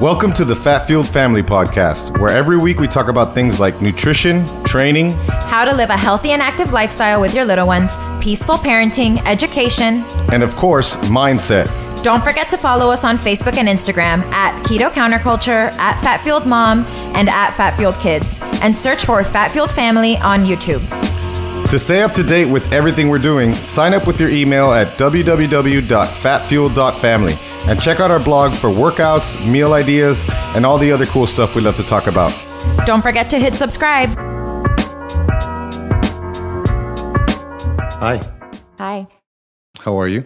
Welcome to the Fat Fueled Family Podcast, where every week we talk about things like nutrition, training, how to live a healthy and active lifestyle with your little ones, peaceful parenting, education, and of course, mindset. Don't forget to follow us on Facebook and Instagram at Keto Counterculture, at Fat Fueled Mom, and at Fat Fueled Kids, and search for Fat Fueled Family on YouTube. To stay up to date with everything we're doing, sign up with your email at www.fatfueled.family and check out our blog for workouts, meal ideas, and all the other cool stuff we love to talk about. Don't forget to hit subscribe. Hi. Hi. How are you?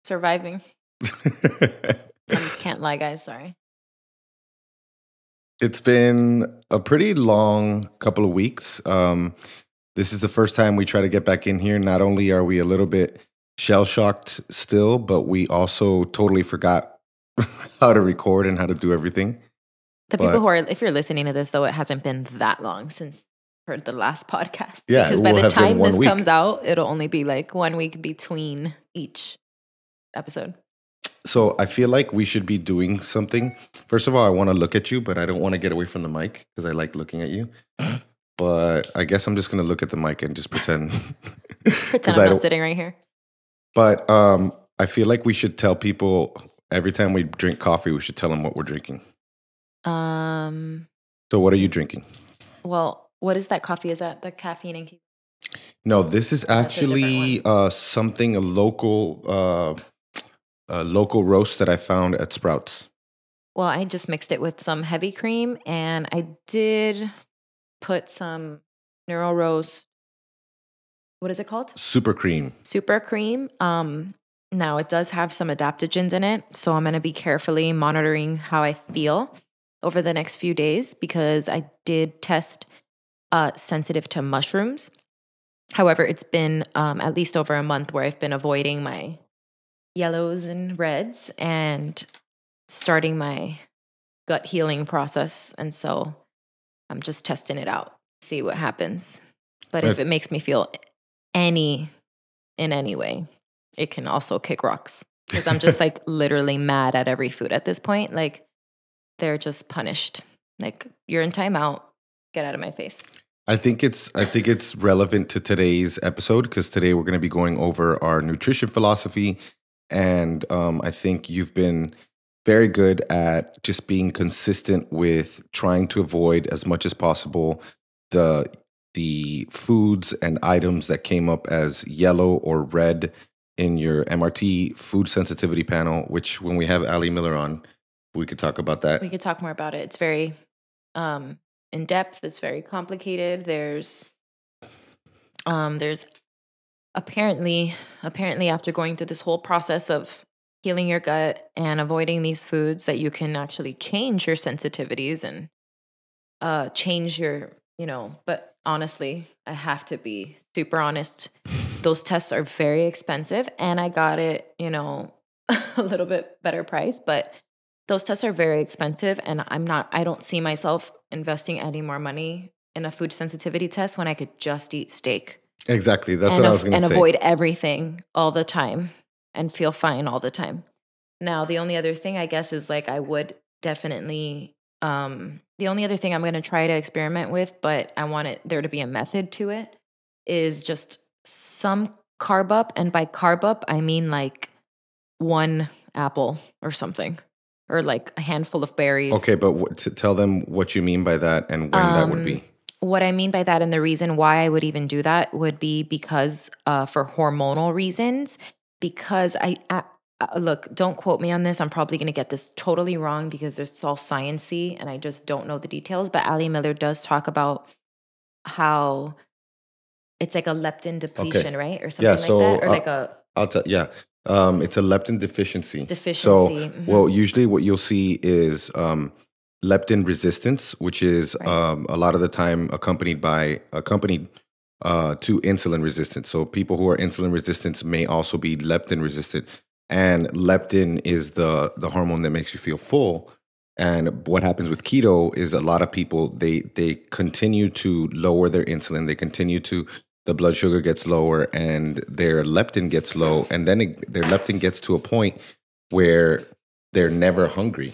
Surviving. I can't lie, guys. Sorry. It's been a pretty long couple of weeks. This is the first time we try to get back in here. Not only are we a little bit shell-shocked still, but we also totally forgot how to record and how to do everything. People who are, if you're listening to this, though, it hasn't been that long since heard the last podcast. Yeah, because by the time this comes out, it'll only be like 1 week between each episode. So I feel like we should be doing something. First of all, I want to look at you, but I don't want to get away from the mic because I like looking at you. But I guess I'm just going to look at the mic and just pretend. Pretend I'm not sitting right here. But I feel like we should tell people every time we drink coffee, we should tell them what we're drinking. So what are you drinking? Well, what is that coffee? Is that the caffeine and keto? No, this is actually a local roast that I found at Sprouts. Well, I just mixed it with some heavy cream, and I did put some Neuro Roast. What is it called? Super cream. Now it does have some adaptogens in it, so I'm going to be carefully monitoring how I feel over the next few days because I did test sensitive to mushrooms. However, it's been at least over a month where I've been avoiding my yellows and reds and starting my gut healing process, and so I'm just testing it out, see what happens. But if it makes me feel in any way, it can also kick rocks because I'm just like literally mad at every food at this point. Like they're just punished. Like you're in timeout. Get out of my face. I think it's relevant to today's episode because today we're going to be going over our nutrition philosophy, and I think you've been very good at just being consistent with trying to avoid as much as possible the foods and items that came up as yellow or red in your MRT food sensitivity panel, which when we have Ali Miller on, we could talk about that. We could talk more about it. It's very in depth. It's very complicated. There's apparently after going through this whole process of healing your gut and avoiding these foods that you can actually change your sensitivities and change your, but honestly, I have to be super honest. Those tests are very expensive and I got it, a little bit better price, but those tests are very expensive and I don't see myself investing any more money in a food sensitivity test when I could just eat steak. Exactly. That's what I was going to say. And avoid everything all the time and feel fine all the time. Now, the only other thing I guess is like I would definitely, the only other thing I'm going to try to experiment with, but I want there to be a method to it, is just some carb up. And by carb up, I mean like 1 apple or something, or like a handful of berries. Okay, but tell them what you mean by that and when that would be. What I mean by that and the reason why I would even do that would be because for hormonal reasons, because I look, don't quote me on this. I'm probably going to get this totally wrong because it's all science-y and I just don't know the details. But Ali Miller does talk about how it's like a leptin depletion, right? Or something like that. Or like a... it's a leptin deficiency. So, well, usually what you'll see is leptin resistance, which is a lot of the time accompanied to insulin resistance. So people who are insulin resistant may also be leptin resistant. And leptin is the hormone that makes you feel full. And what happens with keto is a lot of people, they continue to lower their insulin. The blood sugar gets lower and their leptin gets low. And then their leptin gets to a point where they're never hungry.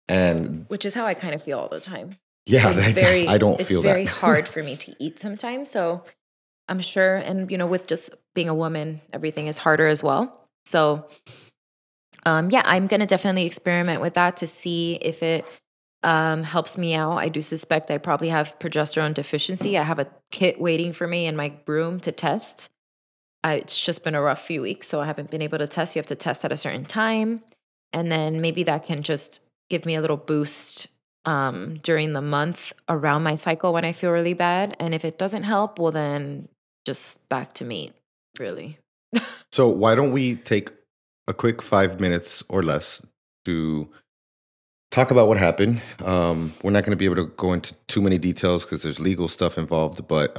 And which is how I kind of feel all the time. yeah, I don't It's feel that. very hard for me to eat sometimes. So I'm sure, and with just being a woman, everything is harder as well. So, yeah, I'm gonna definitely experiment with that to see if it helps me out. I do suspect I probably have progesterone deficiency. I have a kit waiting for me in my room to test. It's just been a rough few weeks, so I haven't been able to test. You have to test at a certain time, and then maybe that can just give me a little boost during the month around my cycle when I feel really bad. And if it doesn't help, well, then just back to meat, really. So why don't we take a quick 5 minutes or less to talk about what happened? We're not going to be able to go into too many details because there's legal stuff involved, but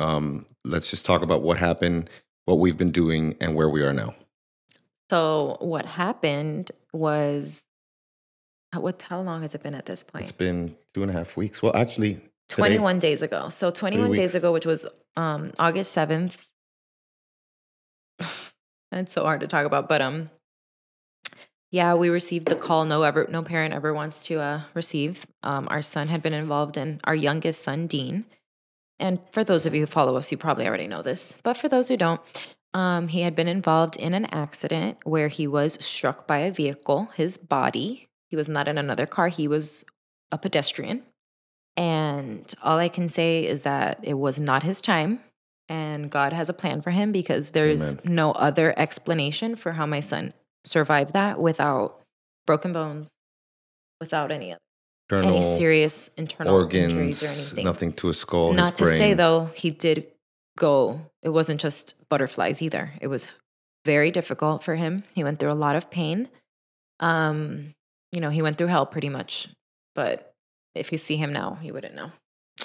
let's just talk about what happened, what we've been doing, and where we are now. So what happened was, how long has it been at this It's point? been 2.5 weeks. Well, actually, today, 21 days ago. So 21 days weeks. ago, which was August 7th. It's so hard to talk about, but yeah, we received the call no parent ever wants to receive. Our son had been involved in, our youngest son, Dean. And for those of you who follow us, you probably already know this. But for those who don't, he had been involved in an accident where he was struck by a vehicle, his body. He was not in another car, he was a pedestrian. And all I can say is that it was not his time. And God has a plan for him because there's Amen. no other explanation for how my son survived that without broken bones, without any Internal serious internal injuries organs, or anything. nothing to his skull, his Not to brain. say though, he did go. It wasn't just butterflies either. It was very difficult for him. He went through a lot of pain. He went through hell pretty much. But if you see him now, you wouldn't know.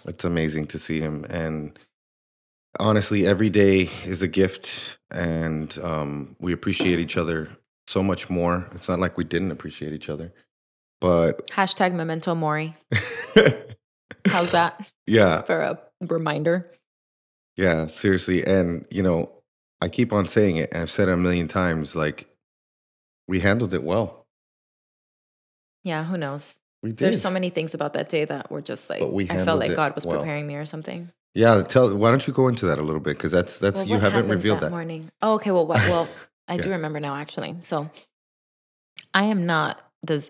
It's amazing to see him. And honestly, every day is a gift, and we appreciate each other so much more. It's not like we didn't appreciate each other, but Hashtag memento mori. How's that? Yeah, For a reminder. yeah, seriously. And I keep on saying it, and I've said it a million times. Like, we handled it well. Yeah, who knows? We did. There's so many things about that day that were just like, But we I felt handled like it God was well. preparing me or something. Yeah, why don't you go into that a little bit? Because that's Well, you what haven't happened revealed that. morning. Oh, okay. Well, I Yeah. do remember now, actually. So I am not if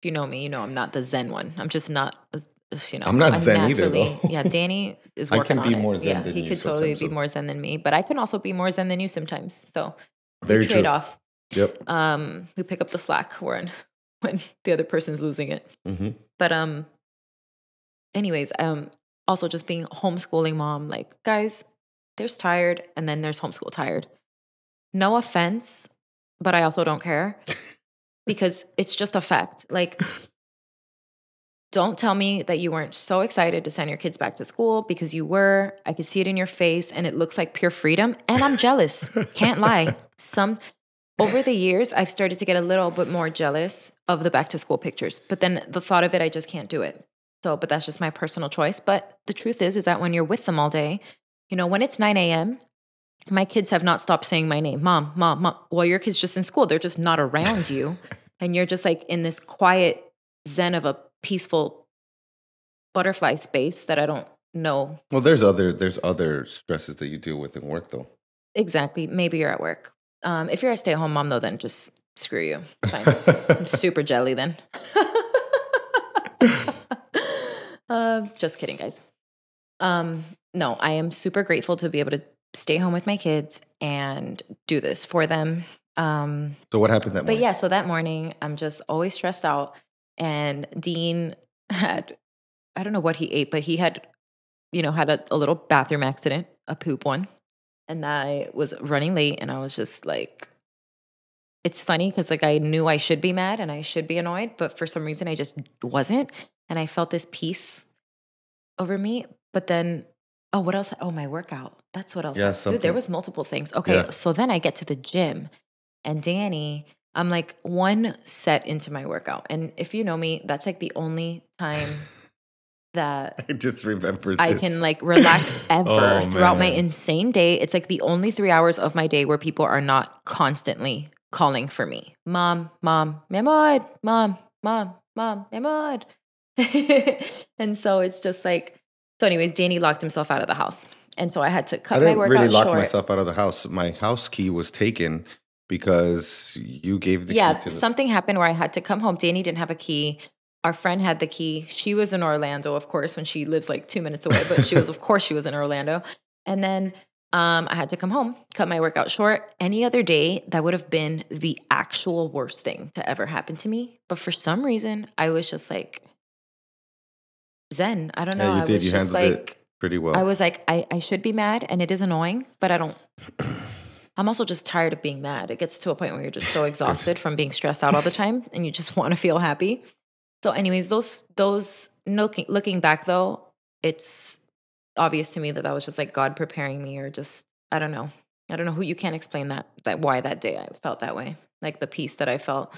you know me, you know I'm not the Zen one. I'm just not, I'm not Zen either, naturally, though. yeah, Danny is I working can on be it. more Zen Yeah, than he you could totally sometimes, be so. more Zen than me, but I can also be more Zen than you sometimes. So Very we trade true. off. Yep. We pick up the slack when the other person's losing it. Mm-hmm. But anyways, also just being homeschooling mom, like, guys, there's tired and then there's homeschool tired. No offense, but I also don't care because it's just a fact. Like, don't tell me that you weren't so excited to send your kids back to school, because you were. I could see it in your face and it looks like pure freedom. And I'm jealous. Can't lie. Over the years, I've started to get a little bit more jealous of the back to school pictures. But then the thought of it, I just can't do it. So, but that's just my personal choice. But the truth is that when you're with them all day, when it's 9 a.m., my kids have not stopped saying my name, mom, mom, mom. Well, your kid's just in school. They're just not around you. And you're just like in this quiet zen of a peaceful butterfly space that I don't know. Well, there's other stresses that you deal with in work, though. Exactly. Maybe you're at work. If you're a stay-at-home mom, though, then just screw you. Fine. I'm super jelly then. Just kidding, guys. No, I am super grateful to be able to stay home with my kids and do this for them. So what happened that morning? But yeah, so that morning, I'm just always stressed out. And Dean had, I don't know what he ate, but he had, had a little bathroom accident, a poop one. And I was running late and I was just like, it's funny because like I knew I should be mad and I should be annoyed, but for some reason I just wasn't. And I felt this peace over me. But then, what else? Oh, my workout. That's what else. Yeah, Dude, there was multiple things. Okay, Yeah. So then I get to the gym and Danny, I'm like one set into my workout. And if you know me, that's like the only time that I just remember I this. can like relax ever Oh, throughout my man. insane day. It's like the only 3 hours of my day where people are not constantly calling for me. Mom, mom, mi amor, mom, mom, Mom, mi amor. And so it's just like, so anyways, Danny locked himself out of the house. And so I had to I cut my didn't really workout lock short. myself out of the house. My house key was taken because you gave the key Yeah, to the. something happened where I had to come home. Danny didn't have a key. Our friend had the key. She was in Orlando, of course, when she lives like 2 minutes away, but of course, she was in Orlando. And then I had to come home, cut my workout short. Any other day, that would have been the actual worst thing to ever happen to me. But for some reason, I was just like zen. I don't Yeah, know. you I did. was You just handled it like, pretty I well. was like, I should be mad, and it is annoying, but I don't. I'm also just tired of being mad. It gets to a point where you're just so exhausted from being stressed out all the time, and you just want to feel happy. So, anyways, those looking back though, it's obvious to me that that was just like God preparing me, or just I don't know. I don't know who you can't explain that why that day I felt that way. Like the peace that I felt,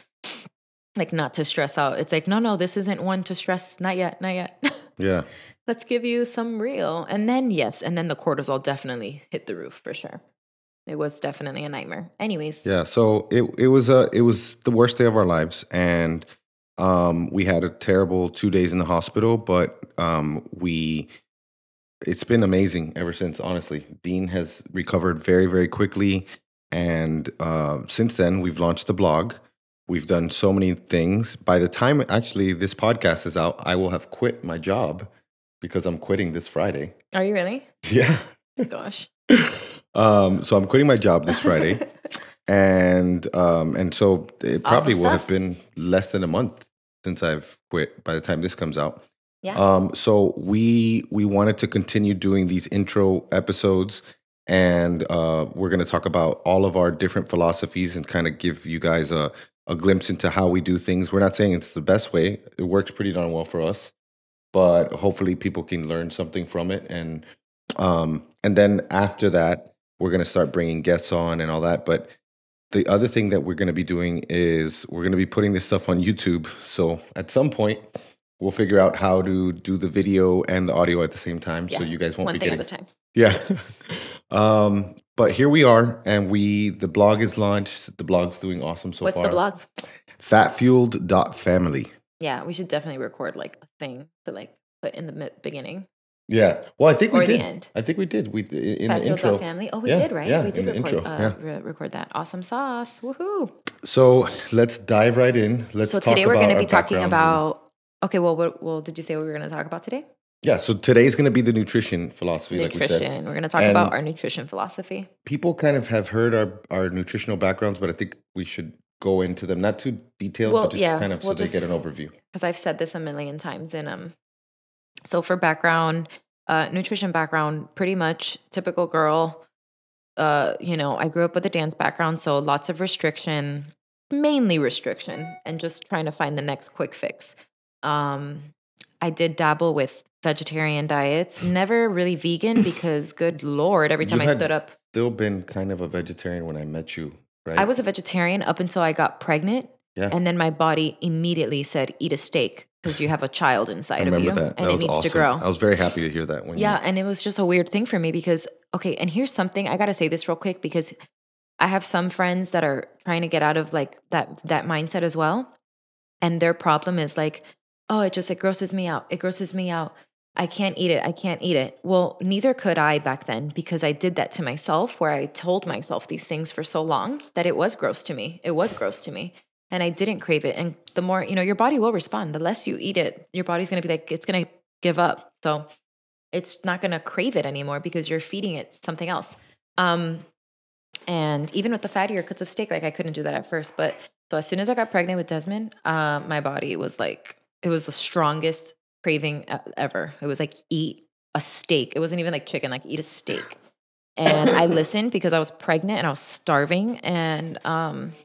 like not to stress out. It's like no, this isn't one to stress. Not yet, not yet. Yeah. Let's give you some real. And then yes, and then the cortisol definitely hit the roof for sure. It was definitely a nightmare. Anyways, Yeah. So it was the worst day of our lives, and we had a terrible 2 days in the hospital, but we it's been amazing ever since. Honestly, Dean has recovered very very quickly, and since then we've launched the blog. We've done so many things. By the time actually this podcast is out, I will have quit my job because I'm quitting this Friday. are you really? Yeah. Gosh. So I'm quitting my job this Friday, and so it probably Awesome will have stuff. been less than a month since I've quit by the time this comes out. Yeah. So we wanted to continue doing these intro episodes, and we're going to talk about all of our different philosophies and kind of give you guys a glimpse into how we do things. We're not saying it's the best way; it works pretty darn well for us, but hopefully people can learn something from it. And then after that, we're going to start bringing guests on and all that. But the other thing that we're going to be doing is we're going to be putting this stuff on YouTube. So at some point, we'll figure out how to do the video and the audio at the same time. So Yeah, you guys won't one be thing getting. at a time. Yeah. But here we are, and the blog is launched. The blog's doing awesome so What's far. the blog? Fatfueled.family. Yeah, we should definitely record like a thing to like put in the beginning Yeah. Well, I think we or the did. end. I think we did. We in the intro. Family. Oh, we Yeah, did, right? yeah, We in did the record intro. Yeah. record that. Awesome sauce. Woohoo. So let's dive right in. Let's So talk today we're about going to our be talking backgrounds. And, about okay, well, did you say what we were going to talk about today? yeah. So today's going to be the nutrition philosophy, like we said. Nutrition. We're going to talk And about our nutrition philosophy. people kind of have heard our nutritional backgrounds, but I think we should go into them, not too detailed, Well, but just yeah, kind of so we'll they get an just overview. because I've said this a million times. And so for background, nutrition background, pretty much typical girl. I grew up with a dance background, so lots of restriction, mainly restriction, and just trying to find the next quick fix. I did dabble with vegetarian diets, never really vegan because, good Lord, every You time I had stood up, still been kind of a vegetarian when I met you, right? I was a vegetarian up until I got pregnant. Yeah. And then my body immediately said, eat a steak because you have a child I inside of you remember that. and That it was needs awesome. to grow. I was very happy to hear that when Yeah, and it was just a weird thing for me because, okay, and here's something I got to say this real quick because I have some friends that are trying to get out of like that mindset as well. And their problem is like, oh, it grosses me out. It grosses me out. I can't eat it. I can't eat it. Well, neither could I back then because I did that to myself where I told myself these things for so long that it was gross to me. It was gross to me. And I didn't crave it. And the more, your body will respond. The less you eat it, your body's going to be like, it's going to give up. So it's not going to crave it anymore because you're feeding it something else. And even with the fattier cuts of steak, like I couldn't do that at first. But so as soon as I got pregnant with Desmond, my body was like, it was the strongest craving ever. It was like, eat a steak. It wasn't even like chicken, like eat a steak. And I listened because I was pregnant and I was starving. And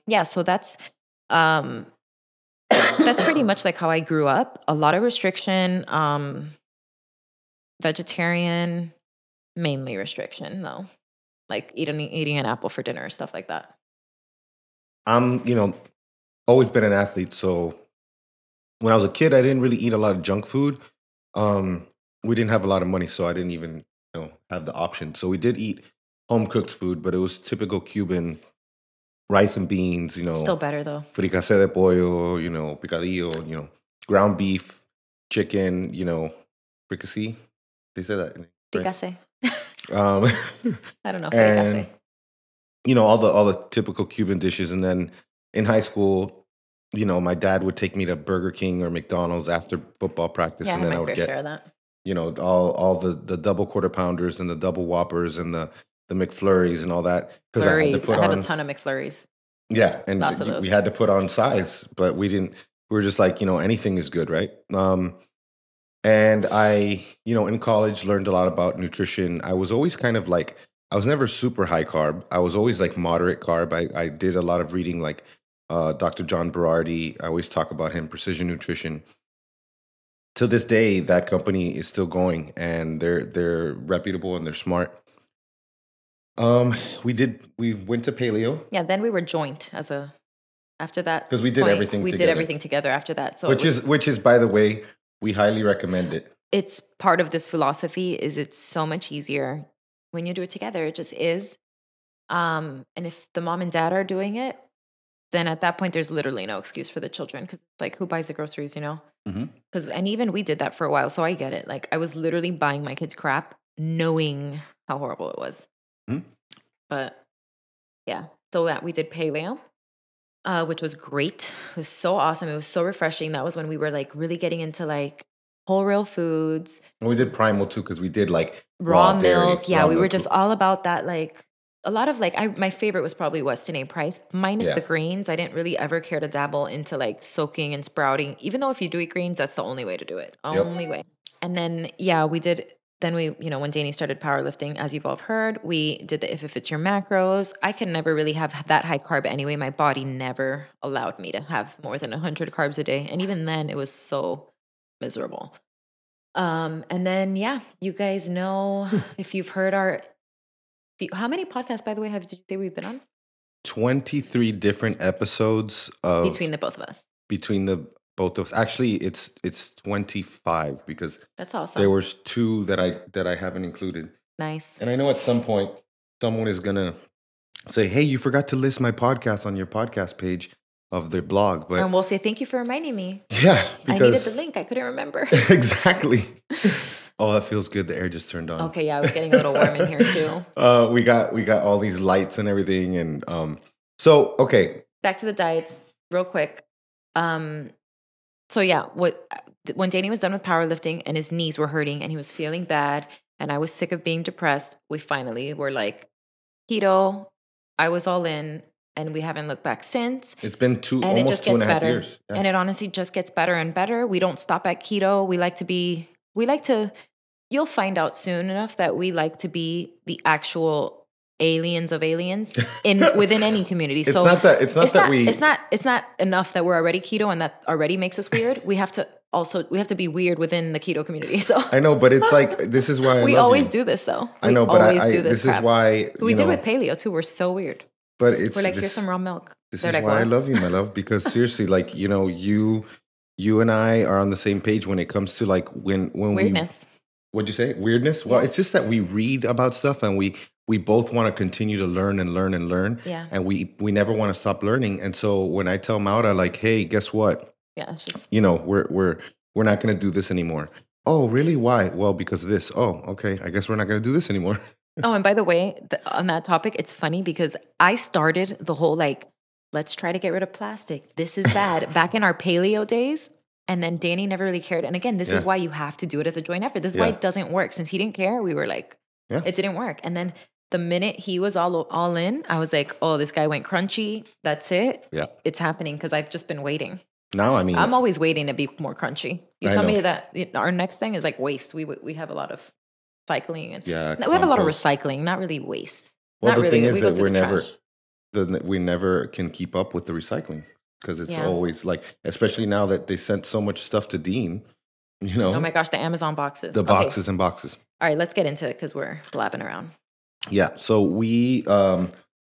yeah, so that's pretty much like how I grew up. A lot of restriction, vegetarian, mainly restriction though. Like eating an apple for dinner, stuff like that. I'm, always been an athlete. So when I was a kid, I didn't really eat a lot of junk food. We didn't have a lot of money, so I didn't even, have the option. So we did eat home cooked food, but it was typical Cuban rice and beans, Still better though. fricassé de pollo, picadillo, ground beef, chicken, fricassee. They say that, right? Fricassee. Um, I don't know, and fricassee. all the typical Cuban dishes. And then in high school, my dad would take me to Burger King or McDonald's after football practice, Yeah, I and had then I my would fair share get of that. all the double quarter pounders and the double whoppers and the McFlurries and all that because I had to Flurries. put I had a on. ton of McFlurries. Yeah, and Lots of we those. had to put on size, but we didn't. We were just like, anything is good, right? And I, in college learned a lot about nutrition. I was always kind of like, I was never super high carb. I was always like moderate carb. I did a lot of reading, like Dr. John Berardi. I always talk about him, Precision Nutrition. To this day, that company is still going, and they're reputable and they're smart. We went to paleo Yeah, then we were joint after that because we did point, everything we did together, everything together after that. So which is by the way, we highly recommend it. it's part of this philosophy is it's so much easier when you do it together. It just is. And if the mom and dad are doing it, then at that point there's literally no excuse for the children because it's like who buys the groceries, Hmm. Because and even we did that for a while, so I get it. Like I was literally buying my kids crap, knowing how horrible it was. Hmm. But yeah, so we did paleo, which was great. It was so awesome. It was so refreshing. That was when we were like really getting into like whole real foods, And we did primal too because we did like raw dairy, milk. Yeah, raw we were milk just too. all about that. Like a lot of like my favorite was probably Weston A. Price, minus Yeah. the greens. I didn't really ever care to dabble into like soaking and sprouting. Even though if you do eat greens, that's the only way to do it. Yep. Only way. And then yeah, we did. Then we, when Danny started powerlifting, as you've all heard, we did the if it fits your macros. I could never really have that high carb anyway. My body never allowed me to have more than 100 carbs a day, and even then, it was so miserable. And then yeah, you guys know if you've heard how many podcasts, by the way, did you say we've been on? 23 different episodes of Between the both of us. between the both of us. Actually, it's 25 because That's awesome. there was two that I haven't included. Nice. And I know at some point someone is gonna say, "Hey, you forgot to list my podcast on your podcast page of the blog." But And we'll say thank you for reminding me. yeah, I needed because the link. I couldn't remember. exactly. Oh, that feels good. The air just turned on. Okay, yeah, I was getting a little warm in here too. We got all these lights and everything, and so okay. Back to the diets, real quick. So yeah, when Danny was done with powerlifting and his knees were hurting and he was feeling bad and I was sick of being depressed, we finally were like keto. I was all in, and we haven't looked back since. It's been And it almost just two and gets a half better. years. Yeah. And it honestly just gets better and better. We don't stop at keto. We like to, you'll find out soon enough that we like to be the actual aliens of aliens within any community. It's So not that it's not enough that we're already keto and that already makes us weird. We have to be weird within the keto community. So I know, but it's like this is why I we love always you. do this though. I know, we but always do this crap. is why We did with paleo too. We're so weird. But it's We're like, this, here's some raw milk. This They're is like, why I what? love you, my love, because seriously, like you and I are on the same page when it comes to like when Weirdness. What'd you say? Weirdness? Well, Yeah. it's just that we read about stuff and we both want to continue to learn and learn and learn. Yeah. And we never want to stop learning. And so when I tell Maura, like, hey, guess what? Yeah, it's just We're not gonna do this anymore. Oh, really? Why? Well, because of this. Oh, okay. I guess we're not gonna do this anymore. Oh, and by the way, on that topic, it's funny because I started the whole like, let's try to get rid of plastic. This is bad. Back in our paleo days. And then Danny never really cared. And again, this is Yeah. why you have to do it as a joint effort. This is why Yeah. it doesn't work. Since he didn't care, we were like, Yeah. it didn't work. And then the minute he was all in, I was like, oh, this guy went crunchy. That's it. Yeah. It's happening because I've just been waiting. Now, I mean, I'm always waiting to be more crunchy. You I tell know. me that our next thing is like waste. We have a lot of cycling and yeah, we have a lot of compost. recycling, not really waste. Well, Not the really. thing is We go that through the trash. we never can keep up with the recycling because it's Yeah. always like, especially now that they sent so much stuff to Dean, Oh my gosh, the Amazon boxes. the Okay. boxes and boxes. All right, let's get into it because we're blabbing around. Yeah. So we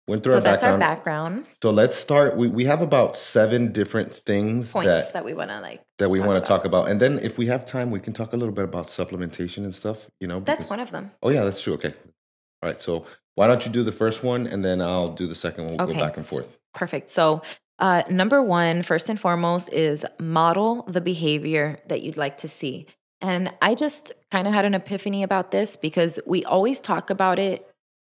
went through So our that's background. our background So let's start. We have about 7 different things points that we want to like. that we talk want to about. talk about, and then if we have time, we can talk a little bit about supplementation and stuff. That's because- one of them. Oh yeah, that's true. Okay. All right. So why don't you do the first one, and then I'll do the second one. We'll Okay. go back and forth. Perfect. So Number one, first and foremost, is model the behavior that you'd like to see. And I just kind of had an epiphany about this because we always talk about it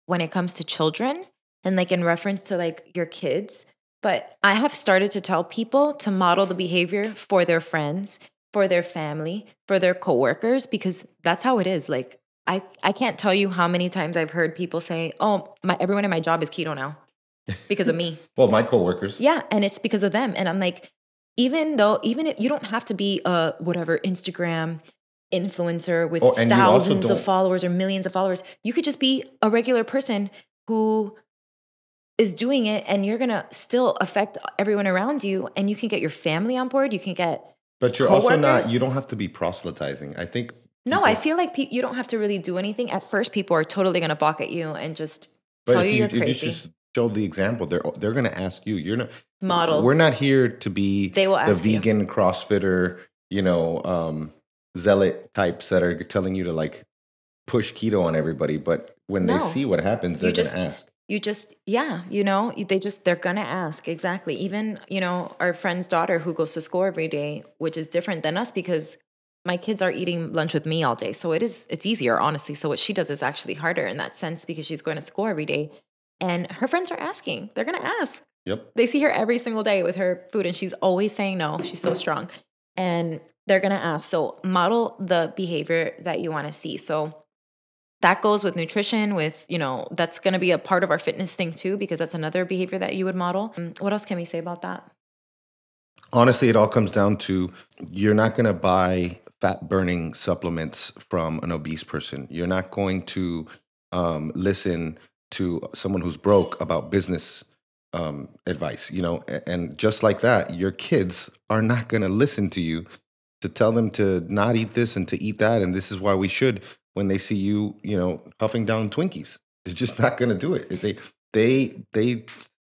when it comes to children and like in reference to like your kids. But I have started to tell people to model the behavior for their friends, for their family, for their coworkers, because that's how it is. Like I can't tell you how many times I've heard people say, "Oh, everyone in my job is keto now because of me." Well, my coworkers. Yeah, and it's because of them. And I'm like, even if you don't have to be a whatever Instagram influencer with Oh, and you also thousands of don't. followers or millions of followers, you could just be a regular person who is doing it, and you're gonna still affect everyone around you, and you can get your family on board. You can get But you're also not. You coworkers. don't have to be proselytizing. I think No, I people. feel like you don't have to really do anything. At first, people are totally gonna balk at you and just But tell if you you you're if you crazy. just show the example, they're going to ask you. You're not. We're Model. not here to be They will the ask you. vegan CrossFitter, zealot types that are telling you to like push keto on everybody. But when they No. see what happens, they're You going to just ask. yeah, they're gonna ask. Exactly. Even, our friend's daughter who goes to school every day, which is different than us because my kids are eating lunch with me all day. So it's easier, honestly. So what she does is actually harder in that sense because she's going to school every day. And her friends are asking. They're gonna ask. Yep. They see her every single day with her food and she's always saying no. She's so strong. And they're gonna ask. So model the behavior that you want to see. So that goes with nutrition, with, that's going to be a part of our fitness thing too, because that's another behavior that you would model. What else can we say about that? Honestly, it all comes down to you're not going to buy fat burning supplements from an obese person. You're not going to listen to someone who's broke about business advice, and just like that, your kids are not going to listen to you to tell them to not eat this and to eat that. And this is why we should, when they see you, huffing down Twinkies, they're just not going to do it.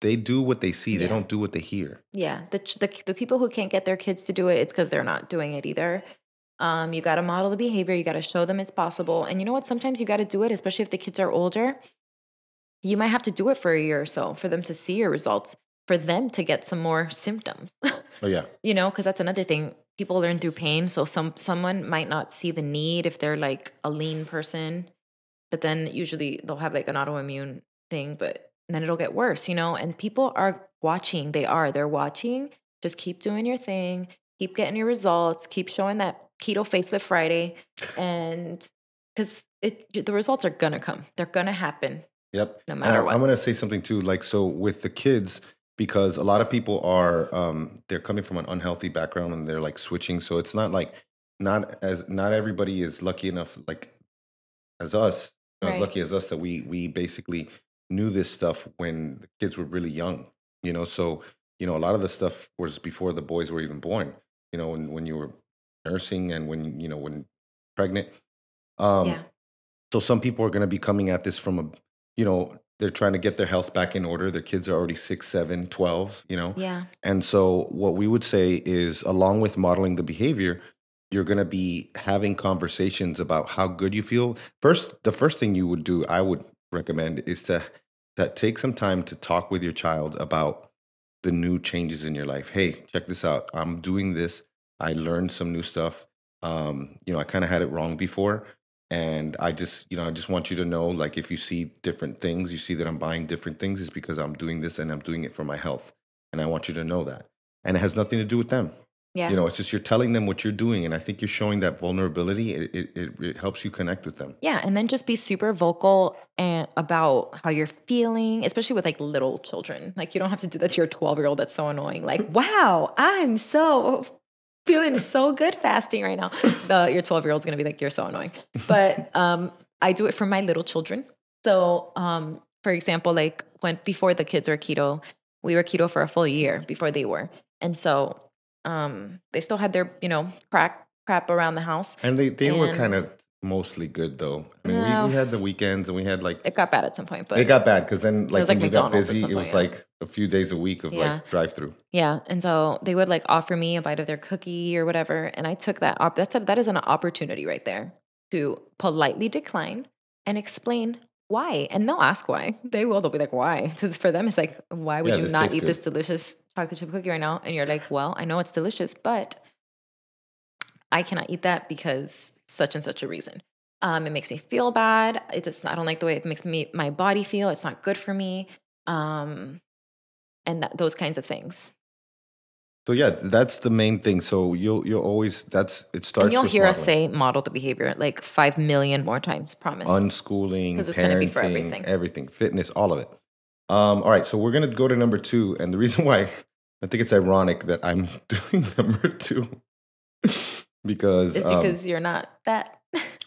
They do what they see. They Yeah. don't do what they hear. Yeah. The people who can't get their kids to do it, it's because they're not doing it either. You got to model the behavior. You got to show them it's possible. And you know what? Sometimes you got to do it, especially if the kids are older. You might have to do it for a year or so for them to see your results, for them to get some more symptoms. Oh yeah. Because that's another thing. People learn through pain. So someone might not see the need if they're like a lean person, but then usually they'll have like an autoimmune thing, but then it'll get worse, and people are watching. They're watching. Just keep doing your thing, keep getting your results, keep showing that keto facelift Friday, and because the results are gonna come. They're gonna happen Yep. no And matter I'm what. going to say something too, like, so with the kids, because a lot of people are, they're coming from an unhealthy background and they're like switching. So it's not like, not everybody is lucky enough, like as us, as Right. lucky as us that we basically knew this stuff when the kids were really young, so, a lot of the stuff was before the boys were even born, when you were nursing and when pregnant. Um, Yeah. so some people are going to be coming at this from they're trying to get their health back in order. Their kids are already 6, 7, 12, Yeah. And so what we would say is along with modeling the behavior, you're going to be having conversations about how good you feel. The first thing you would do, I would recommend, is to take some time to talk with your child about the new changes in your life. Hey, check this out. I'm doing this. I learned some new stuff. I kind of had it wrong before. And I just want you to know, like, if you see different things, you see that I'm buying different things, is because I'm doing this and I'm doing it for my health. And I want you to know that. And it has nothing to do with them. Yeah. It's just you're telling them what you're doing. And I think you're showing that vulnerability. It helps you connect with them. Yeah, and then just be super vocal and about how you're feeling, especially with like little children. Like you don't have to do that to your 12-year-old. That's so annoying. Like, wow, I'm so feeling so good fasting right now. Your 12-year-old's gonna be like, you're so annoying. But I do it for my little children. So, for example, like before the kids were keto, we were keto for a full year before they were, and so they still had their crap around the house, And they were kind and of mostly good, though. I mean, we no, had the weekends and we had like, it got bad at some point, it but got bad because then, it like, was like when you got McDonald's at busy, some it point. was Yeah. like a few days a week of Yeah. like drive through. Yeah. And so they would like offer me a bite of their cookie or whatever. And I took that that is an opportunity right there to politely decline and explain why. And they'll ask why. They'll be like, why? Because for them, it's like, why would Yeah, you this not tastes eat this good. delicious chocolate chip cookie right now, and you're like, well, I know it's delicious, but I cannot eat that because such and such a reason. It makes me feel bad. I don't like the way it makes my body feel. It's not good for me. And those kinds of things. So yeah, that's the main thing. So you'll always it starts And you'll with hear us modeling. say model the behavior like 5 million more times, promise. Unschooling, Because it's going to be for parenting, everything. fitness, all of it. All right, so we're gonna go to number 2, and the reason why I think it's ironic that I'm doing number 2 because It's because you're not that.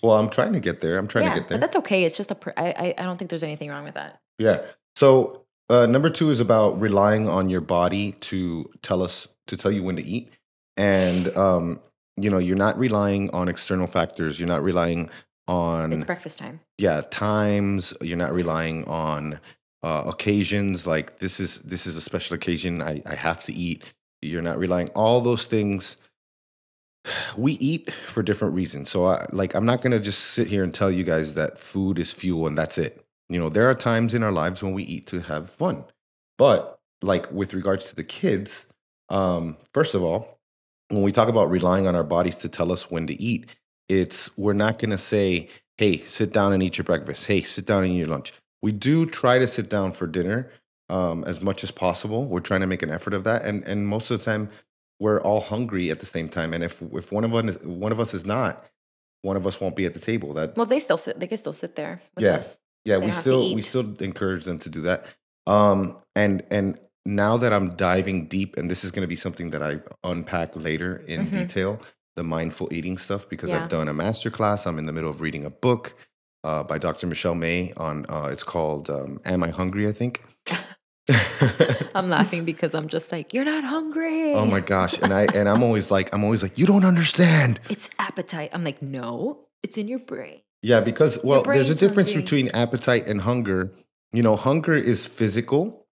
well, I'm trying to get there. I'm trying to Yeah, get there. but that's okay. It's just I don't think there's anything wrong with that. Yeah. So number 2 is about relying on your body to tell you when to eat, and you're not relying on external factors. You're not relying It's on breakfast time. times. You're not relying on occasions like this is a special occasion. I have to eat. You're not relying all those things. We eat for different reasons. So I'm not going to just sit here and tell you guys that food is fuel and that's it. There are times in our lives when we eat to have fun. But like with regards to the kids, first of all, when we talk about relying on our bodies to tell us when to eat, we're not going to say, "Hey, sit down and eat your breakfast. Hey, sit down and eat your lunch." We do try to sit down for dinner as much as possible. We're trying to make an effort of that, and most of the time we're all hungry at the same time. And if one of us is not, one of us won't be at the table. Well, they can still sit there with Yeah, us. yeah. They We don't have to we eat. still encourage them to do that. And now that I'm diving deep, and this is going to be something that I unpack later in detail, the mindful eating stuff, because I've Yeah. done a master class. I'm in the middle of reading a book by Dr. Michelle May on it's called "Am I Hungry?" I think. I'm laughing because I'm just like, you're not hungry. Oh my gosh. And I'm always like, you don't understand. It's appetite. I'm like, no, it's in your brain. Yeah, because there's a brain's difference hungry. between appetite and hunger. Hunger is physical,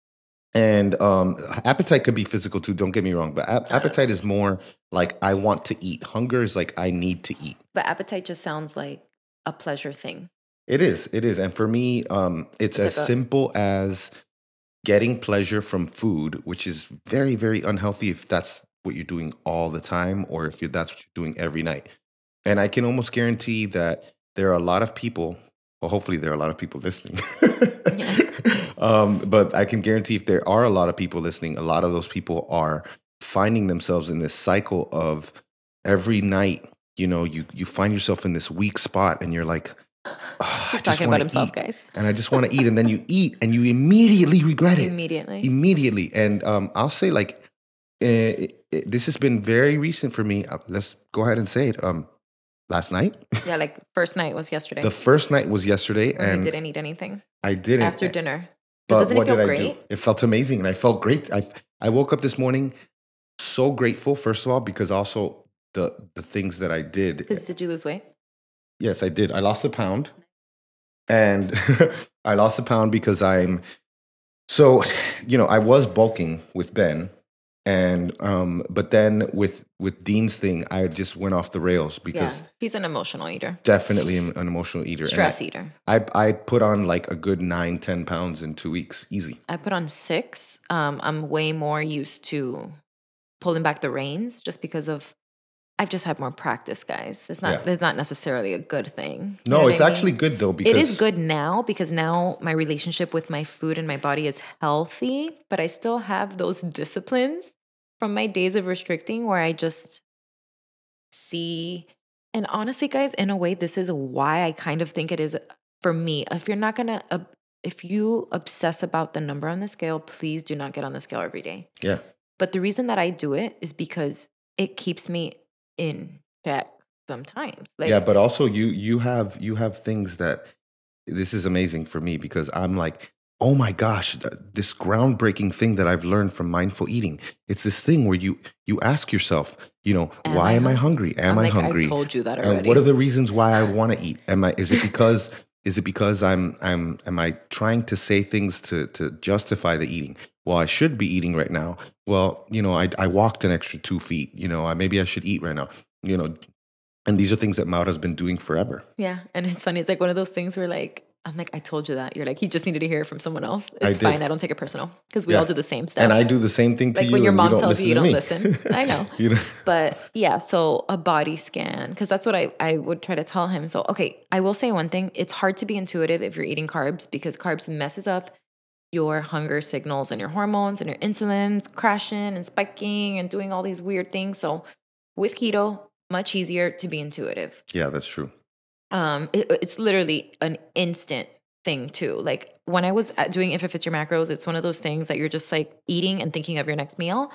and appetite could be physical too, don't get me wrong, but appetite is more like I want to eat. Hunger is like I need to eat. But appetite just sounds like a pleasure thing. It is. And for me, it's as simple as getting pleasure from food, which is very, very unhealthy if that's what you're doing all the time or if that's what you're doing every night. And I can almost guarantee that there are a lot of people, well, hopefully there are a lot of people listening. But I can guarantee if there are a lot of people listening, a lot of those people are finding themselves in this cycle of every night, you find yourself in this weak spot and you're like, he's talking about himself, guys. And I just want to eat. And then you eat and you immediately regret it. Immediately. And I'll say this has been very recent for me. Let's go ahead and say it. Last night. Yeah, like first night was yesterday. The first night was yesterday. And you didn't eat anything. I didn't. After dinner. But what did I do? It felt amazing. And I felt great. I woke up this morning so grateful, first of all, because also the things that I did. Because did you lose weight? Yes, I did. I lost a pound. And I lost a pound because I was bulking with Ben, and but then with Dean's thing, I just went off the rails because he's an emotional eater. Definitely an emotional eater. Stress eater. I put on like a good 9-10 pounds in 2 weeks, easy. I put on 6. I'm way more used to pulling back the reins just because I've just had more practice, guys. It's not necessarily a good thing. No, it's actually good though, because it is good now because now my relationship with my food and my body is healthy, but I still have those disciplines from my days of restricting where I just see. And honestly, guys, in a way, this is why I kind of think it is for me. If you obsess about the number on the scale, please do not get on the scale every day. Yeah. But the reason that I do it is because it keeps me in check sometimes. But also you have things that this is amazing for me because I'm like, oh my gosh, this groundbreaking thing that I've learned from mindful eating. It's this thing where you ask yourself, why am I hungry? Am I hungry? I told you that already. And what are the reasons why I want to eat? Is it because am I trying to say things to justify the eating? Well, I should be eating right now. Well, I walked an extra 2 feet. Maybe I should eat right now. And these are things that Maura's been doing forever. Yeah, and it's funny. It's like one of those things where I'm like, I told you that. You're like, he just needed to hear it from someone else. I It's fine. did. I don't take it personal because we all Yeah. do the same And stuff. I do the same thing to Like when you, your and you mom don't tells you, listen you to don't me. listen. I know. You know? But yeah, so a body scan, because that's what I would try to tell him. So, okay, I will say one thing. It's hard to be intuitive if you're eating carbs because carbs messes up your hunger signals and your hormones and your insulin's crashing and spiking and doing all these weird things. So with keto, much easier to be intuitive. Yeah, that's true. It's literally an instant thing too. Like when I was doing If It Fits Your Macros, it's one of those things that you're just like eating and thinking of your next meal.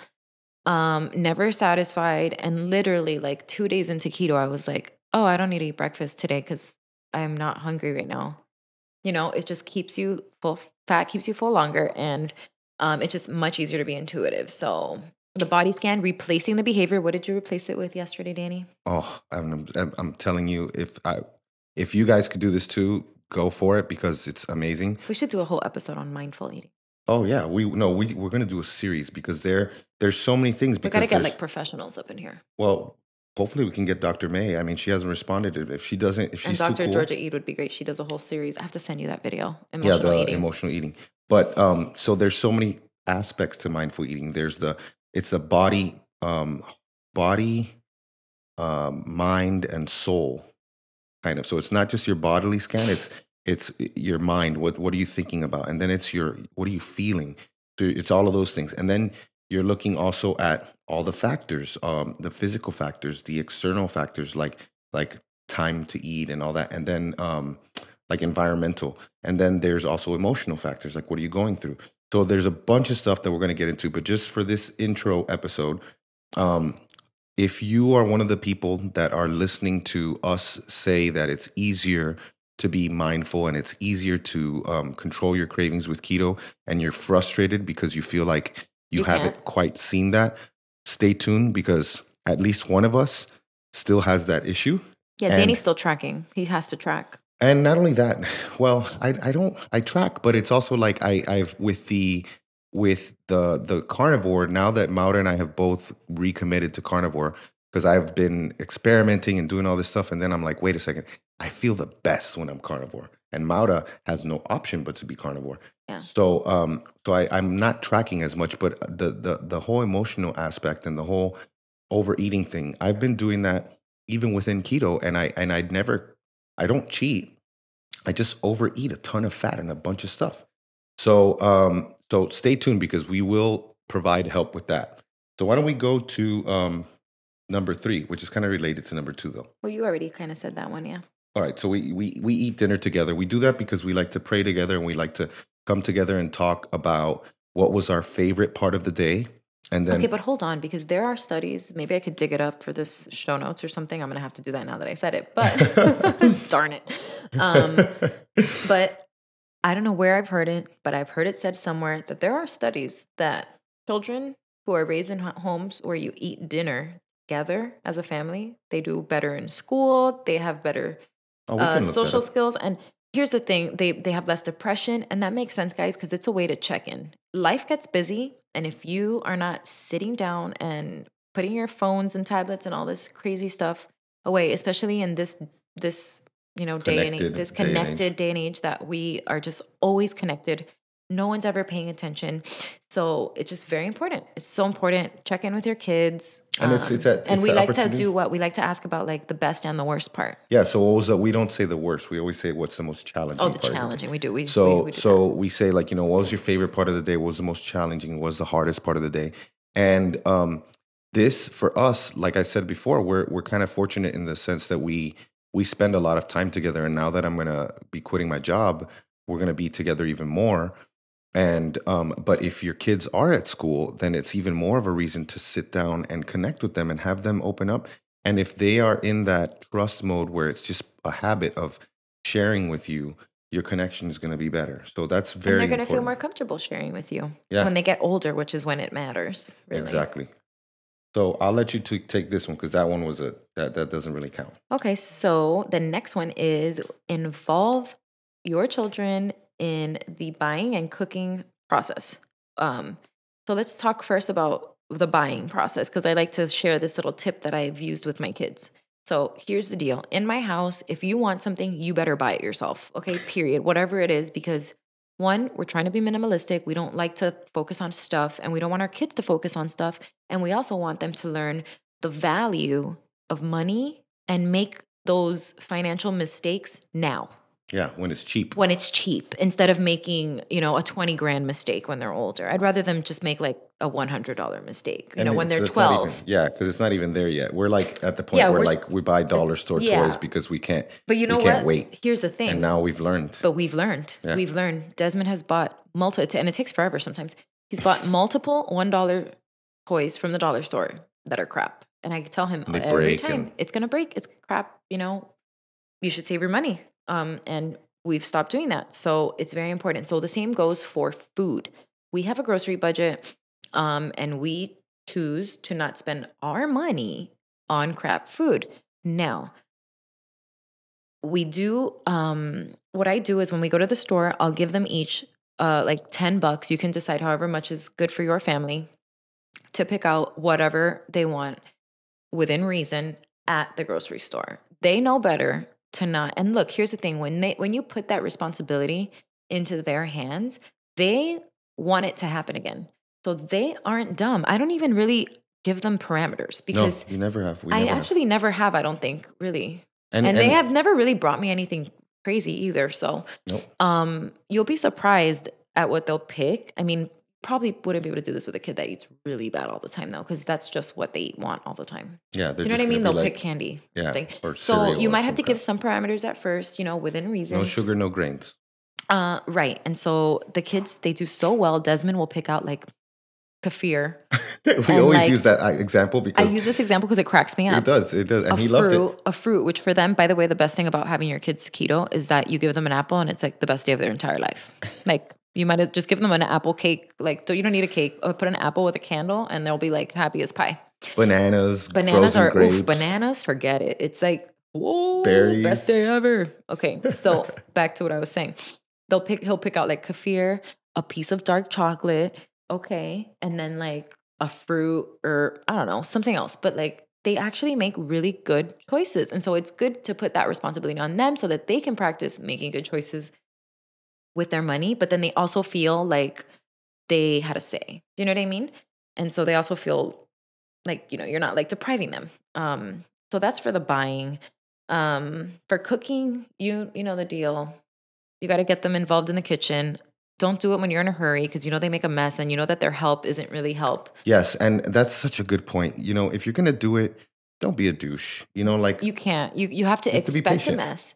Never satisfied. And literally like 2 days into keto, I was like, oh, I don't need to eat breakfast today because I'm not hungry right now. It just keeps you full. Fat keeps you full longer, and it's just much easier to be intuitive. So the body scan, replacing the behavior. What did you replace it with yesterday, Danny? Oh, I'm telling you, if you guys could do this too, go for it because it's amazing. We should do a whole episode on mindful eating. Oh yeah, we're gonna do a series because there's so many things. We got to Because get like professionals up in here. well, hopefully we can get Dr. May. I mean, she hasn't responded. If she doesn't, if And she's too Dr. cool, Georgia Eid would be great. She does a whole series. I have to send you that video. yeah, Emotional the eating. emotional eating. But so there's so many aspects to mindful eating. It's the body, mind, and soul kind of. So it's not just your bodily scan. It's your mind. What are you thinking about? And then it's your what are you feeling? So it's all of those things. And then you're looking also at all the factors, the physical factors, the external factors like time to eat and all that. And then like environmental. And then there's also emotional factors, like what are you going through? So there's a bunch of stuff that we're going to get into. But just for this intro episode, um, if you are one of the people that are listening to us say that it's easier to be mindful and it's easier to control your cravings with keto, and you're frustrated because you feel like you You haven't can't. quite seen that, stay tuned because at least one of us still has that issue. Yeah, And Danny's still tracking. He has to track. and not only that, well, I don't I track, but it's also like I've with the carnivore, now that Maura and I have both recommitted to carnivore, because I've been experimenting and doing all this stuff, and then I'm like, wait a second, I feel the best when I'm carnivore, and Maura has no option but to be carnivore. Yeah. So I'm not tracking as much, but the whole emotional aspect and the whole overeating thing, I've been doing that even within keto, and I don't cheat. I just overeat a ton of fat and a bunch of stuff. So stay tuned because we will provide help with that. So why don't we go to number 3, which is kind of related to number 2, though. Well, you already kind of said that one, yeah. All right. So we eat dinner together. We do that because we like to pray together and we like to come together and talk about what was our favorite part of the day. And then Okay, but hold on, because there are studies. Maybe I could dig it up for this show notes or something. I'm going to have to do that now that I said it, but darn it. But I don't know where I've heard it, but I've heard it said somewhere that there are studies that children who are raised in homes where you eat dinner together as a family, they do better in school, they have better oh, we can look that social up. skills. And here's the thing, they have less depression, and that makes sense, guys, because it's a way to check in. Life gets busy, and if you are not sitting down and putting your phones and tablets and all this crazy stuff away, especially in this day and age, Connected this day and age. connected day and age that we are just always connected, no one's ever paying attention. So it's just very important. It's so important. Check in with your kids. And and we that like to opportunity. do what we like to ask about, like the best and the worst part. Yeah. So what was that? We don't say the worst. We always say what's the most challenging. Oh, the part of the day. challenging. We do. We So we do so we say, like, what was your favorite part of the day? What was the most challenging? What was the hardest part of the day? And this for us, like I said before, we're kind of fortunate in the sense that we spend a lot of time together. And now that I'm gonna be quitting my job, we're gonna be together even more. And but if your kids are at school, then it's even more of a reason to sit down and connect with them and have them open up. And if they are in that trust mode where it's just a habit of sharing with you, your connection is going to be better. So that's And very they're going to feel important. more comfortable sharing with you Yeah. when they get older, which is when it matters. Really. Exactly. So I'll let you take this one because that one was that doesn't really count. Okay, so the next one is involve your children in the buying and cooking process. So let's talk first about the buying process, because I like to share this little tip that I've used with my kids. So here's the deal. In my house, if you want something, you better buy it yourself. Okay, period. Whatever it is, because one, we're trying to be minimalistic. We don't like to focus on stuff, and we don't want our kids to focus on stuff. And we also want them to learn the value of money and make those financial mistakes now. Yeah, when it's cheap. When it's cheap, instead of making, a 20 grand mistake when they're older. I'd rather them just make like a $100 mistake, when they're 12. Because it's not even there yet. We're like at the point where like we buy dollar store toys because we can't. But you know we what? Can't wait. Here's the thing. And now we've learned. But we've learned. Yeah. We've learned. Desmond has bought multiple, and it takes forever sometimes. He's bought multiple $1 toys from the dollar store that are crap. And I tell him every time, it's going to break. It's crap. You should save your money. And we've stopped doing that. So it's very important. So the same goes for food. We have a grocery budget, and we choose to not spend our money on crap food. Now, we do, what I do is when we go to the store, I'll give them each like $10. You can decide however much is good for your family to pick out whatever they want within reason at the grocery store. They know better to not. And look, here's the thing. When you put that responsibility into their hands, they want it to happen again. So they aren't dumb. I don't even really give them parameters because you never have. I actually never have, I don't think, really. And they have never really brought me anything crazy either. So nope. You'll be surprised at what they'll pick. I mean, probably wouldn't be able to do this with a kid that eats really bad all the time, though, because that's just what they want all the time. Yeah, you know what I mean? They'll pick candy. Yeah, or so you might have to give some parameters at first, within reason. No sugar, no grains. Right. And so the kids, they do so well. Desmond will pick out like kefir. We always use that example because I use this example because it cracks me up. It does, and he loved it. A fruit, which for them, by the way, the best thing about having your kids keto is that you give them an apple, and it's like the best day of their entire life. Like you might have just given them an apple cake. Like you don't need a cake. Or put an apple with a candle, and they'll be like happy as pie. Bananas are grapes. Bananas. Forget it. It's like whoa, berries. Best day ever. Okay, so back to what I was saying. He'll pick out like kefir, a piece of dark chocolate. Okay, and then like a fruit or I don't know, something else. But like they actually make really good choices. And so it's good to put that responsibility on them so that they can practice making good choices with their money. But then they also feel like they had a say. Do you know what I mean? And so they also feel like, you're not like depriving them. So that's for the buying. For cooking, you know the deal. You got to get them involved in the kitchen. Don't do it when you're in a hurry because they make a mess and that their help isn't really help. Yes, and that's such a good point. If you're gonna do it, don't be a douche. Like you can't. You have to expect a mess.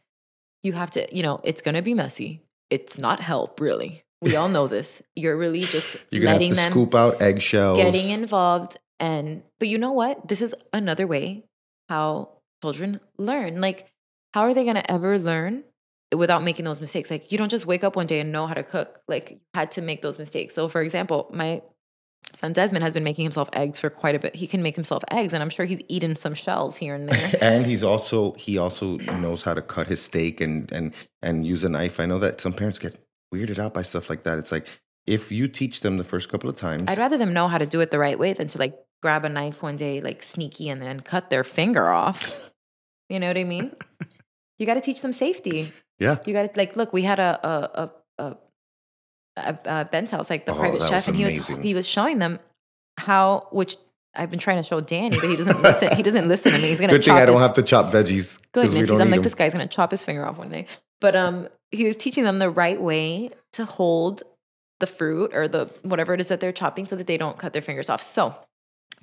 You have to. It's gonna be messy. It's not help really. We all know this. You're really just you're letting gonna have to scoop out eggshells, getting involved, but you know what? This is another way how children learn. Like, how are they gonna ever learn without making those mistakes? Like you don't just wake up one day and know how to cook. Like you had to make those mistakes. So for example, my son Desmond has been making himself eggs for quite a bit. He can make himself eggs and I'm sure he's eaten some shells here and there. And he also knows how to cut his steak and use a knife. I know that some parents get weirded out by stuff like that. It's like if you teach them the first couple of times. I'd rather them know how to do it the right way than to like grab a knife one day like sneaky and then cut their finger off. You know what I mean? You got to teach them safety. Yeah. You got to like look. We had a Ben's house, like the private chef, and he was showing them how. Which I've been trying to show Danny, but he doesn't listen. He doesn't listen to me. He's gonna. Good thing I don't have to chop veggies. Goodness, I'm like this guy's gonna chop his finger off one day. But he was teaching them the right way to hold the fruit or the whatever it is that they're chopping, so that they don't cut their fingers off. So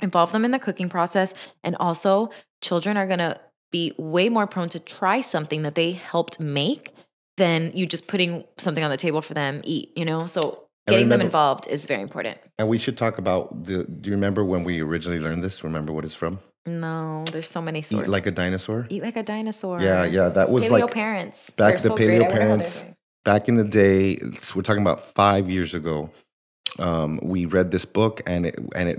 involve them in the cooking process, and also children are gonna be way more prone to try something that they helped make than you just putting something on the table for them eat, So getting them involved is very important. And we should talk about do you remember when we originally learned this? Remember what it's from? No, there's so many stories. Eat like a dinosaur? Eat like a dinosaur. Yeah, that was paleo like parents. Back the paleo parents. Back in the day, we're talking about 5 years ago. We read this book and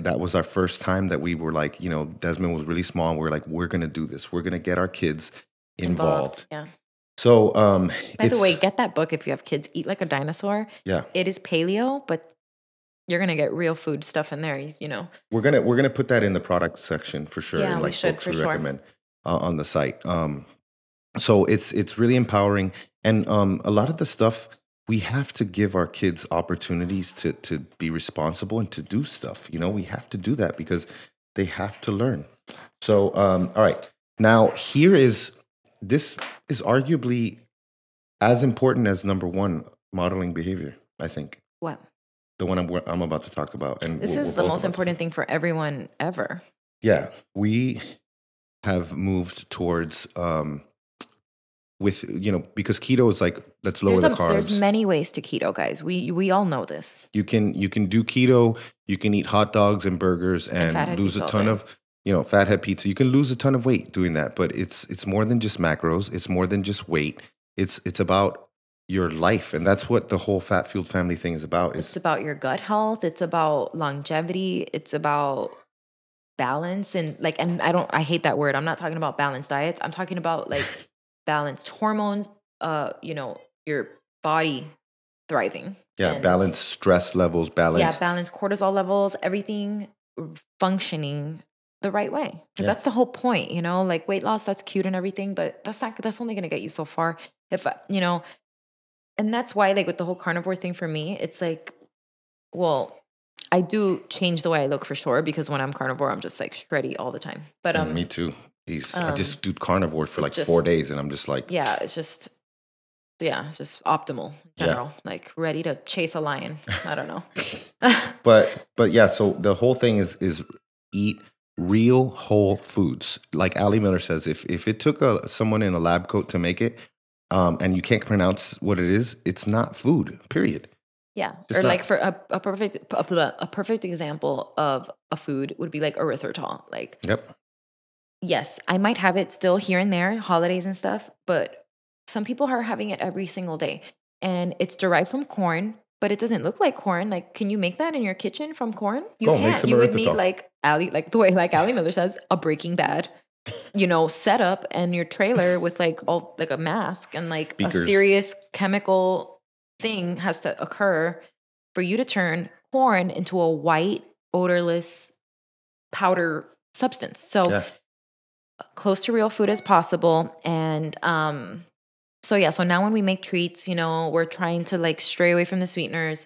that was our first time that we were like, Desmond was really small and we're like, we're going to do this. We're going to get our kids involved. Yeah. So, by the way, get that book if you have kids. Eat Like a Dinosaur. Yeah. It is paleo, but you're going to get real food stuff in there, We're going to put that in the product section for sure. Yeah, like we should books for we sure. recommend. on the site. So it's really empowering, and a lot of the stuff we have to give our kids opportunities to be responsible and to do stuff. We have to do that because they have to learn. So all right, now this is arguably as important as number one, modeling behavior. I think What? the one I'm about to talk about, and This we're is the both most about to important talk. thing for everyone ever. Yeah, we have moved towards with because keto is like, let's lower the There's carbs. many ways to keto, guys. We all know this. You can do keto. You can eat hot dogs and burgers And and fathead lose a pizza all ton day. of fathead pizza. You can lose a ton of weight doing that, but it's more than just macros. It's more than just weight. It's about your life, and that's what the whole fat fueled family thing is about. It's Is about your gut health. It's about longevity. It's about balance and I hate that word. I'm not talking about balanced diets. I'm talking about like balanced hormones, your body thriving yeah, and balance stress levels, yeah, balanced. balanced cortisol levels, everything functioning the right way. Because Yeah, that's the whole point, like weight loss, that's cute and everything, but that's only going to get you so far. If, and that's why like with the whole carnivore thing for me, it's like, well, I do change the way I look for sure because when I'm carnivore, I'm just like shreddy all the time. But and me too. I um, just do carnivore for it like just 4 days, and I'm just like, yeah, it's just optimal in yeah. general, like ready to chase a lion. I don't know. But yeah, so the whole thing is eat real whole foods. Like Ali Miller says, if it took someone in a lab coat to make it, and you can't pronounce what it is, it's not food. Period. Yeah, Just or like not. for a perfect example of a food would be like erythritol. Like, Yep. yes, I might have it still here and there, holidays and stuff, but some people are having it every single day, and it's derived from corn, but it doesn't look like corn. Like, can you make that in your kitchen from corn? You Go make can't. some You would need erythritol. like Ali, like the way like Ali Miller says, a Breaking Bad, setup and your trailer with like all like a mask and like a Beakers. serious chemical thing has to occur for you to turn corn into a white, odorless powder substance. So Yeah. close to real food as possible. And so yeah, so now when we make treats, we're trying to like stray away from the sweeteners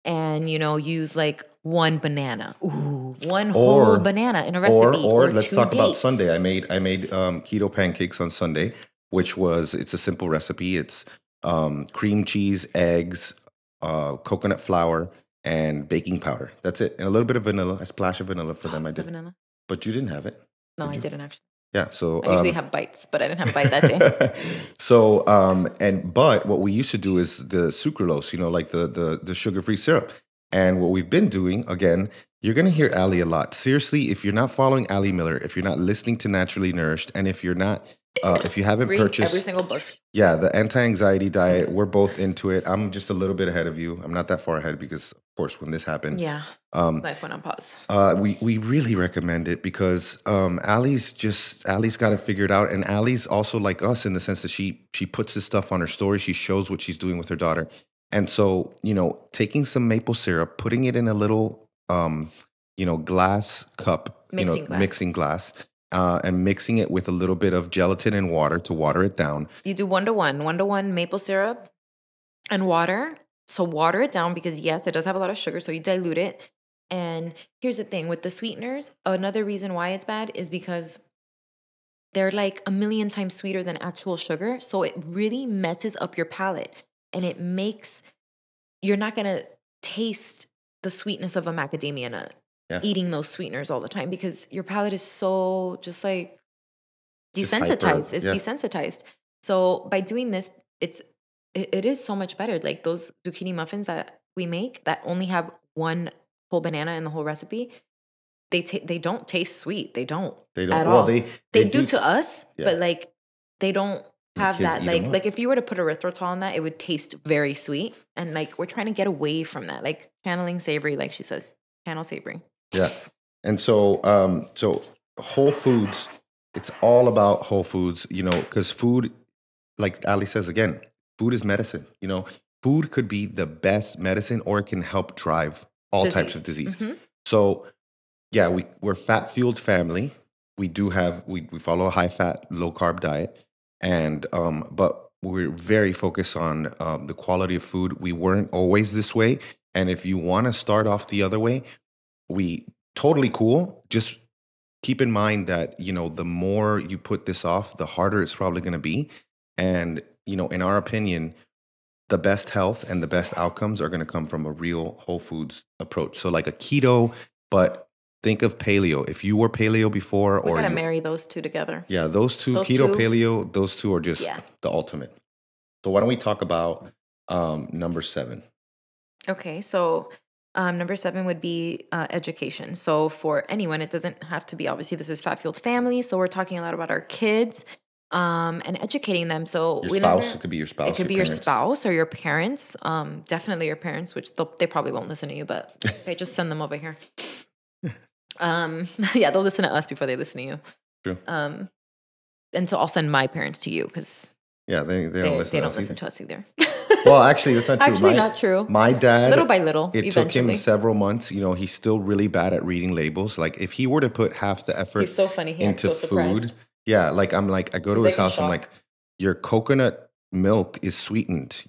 and use like one banana. Ooh, one whole Or banana in a or recipe or or let's two talk about dates. Sunday. I made keto pancakes on Sunday, which was it's a simple recipe. It's cream cheese, eggs, coconut flour, and baking powder. That's it, and a little bit of vanilla, a splash of vanilla for them. I The did, vanilla. but you didn't have it, No, did I you? didn't actually. Yeah. So I usually have bites, but I didn't have a bite that day. so but what we used to do is the sucralose, like the sugar-free syrup. And what we've been doing, again, you're going to hear Ali a lot. Seriously, if you're not following Ali Miller, if you're not listening to Naturally Nourished, and if you haven't Read every purchased, single book. yeah, the anti-anxiety diet, we're both into it. I'm just a little bit ahead of you. I'm not that far ahead because, of course, when this happened, Yeah, um, life went on pause. we really recommend it because Ali's got it figured out, and Ali's also like us in the sense that she puts this stuff on her story. She shows what she's doing with her daughter, and so taking some maple syrup, putting it in a little glass cup, Mixing glass. mixing glass, and mixing it with a little bit of gelatin and water to water it down. You do 1-to-1 maple syrup and water. So water it down because yes, it does have a lot of sugar. So you dilute it. And here's the thing with the sweeteners, another reason why it's bad is because they're like a million times sweeter than actual sugar. So it really messes up your palate and it makes you're not gonna taste the sweetness of a macadamia nut Yeah, eating those sweeteners all the time because your palate is so just like just hyper. desensitized. It's Yeah, desensitized. So by doing this, it is so much better. Like those zucchini muffins that we make that only have one whole banana in the whole recipe, they don't taste sweet. They don't they don't. at Well, all. they They do do. to us, Yeah, but like they don't and the have kids that eat them like up. if you were to put erythritol on that, it would taste very sweet. And like we're trying to get away from that, like channeling savory, like she says, channel savory. Yeah. And so Whole Foods, it's all about Whole Foods, because food, like Ali says again, food is medicine. Food could be the best medicine or it can help drive all types Disease. of disease. Hmm. So yeah, we're fat fueled family. we follow a high fat, low carb diet, and but we're very focused on the quality of food. We weren't always this way, and if you want to start off the other way, we totally cool. Just keep in mind that the more you put this off, the harder it's probably going to be, and in our opinion, the best health and the best outcomes are going to come from a real whole foods approach. So like a keto, but think of paleo. If you were paleo before, We or gotta you, marry those two together. yeah, those two, Those keto, two, paleo, those two are just yeah. the ultimate. So why don't we talk about number 7? Okay, so number 7 would be education. So for anyone, it doesn't have to be, obviously, this is Fat Fueled Family, so we're talking a lot about our kids and educating them. So Your we spouse, never, it could be your it spouse, could your be your parents. spouse or your parents, definitely your parents, which they probably won't listen to you, but okay, just send them over here. Yeah, they'll listen to us before they listen to you. True. And so I'll send my parents to you because Yeah, they don't listen they to don't us listen either. to us either. Well, actually, that's not true. Actually, not true. My dad, Little by little, it took him eventually. several months. He's still really bad at reading labels. Like if he were to put half the effort He's so funny. He acts into so surprised. food, yeah, I go to He's his like in house. I'm shock. like, your coconut milk is sweetened.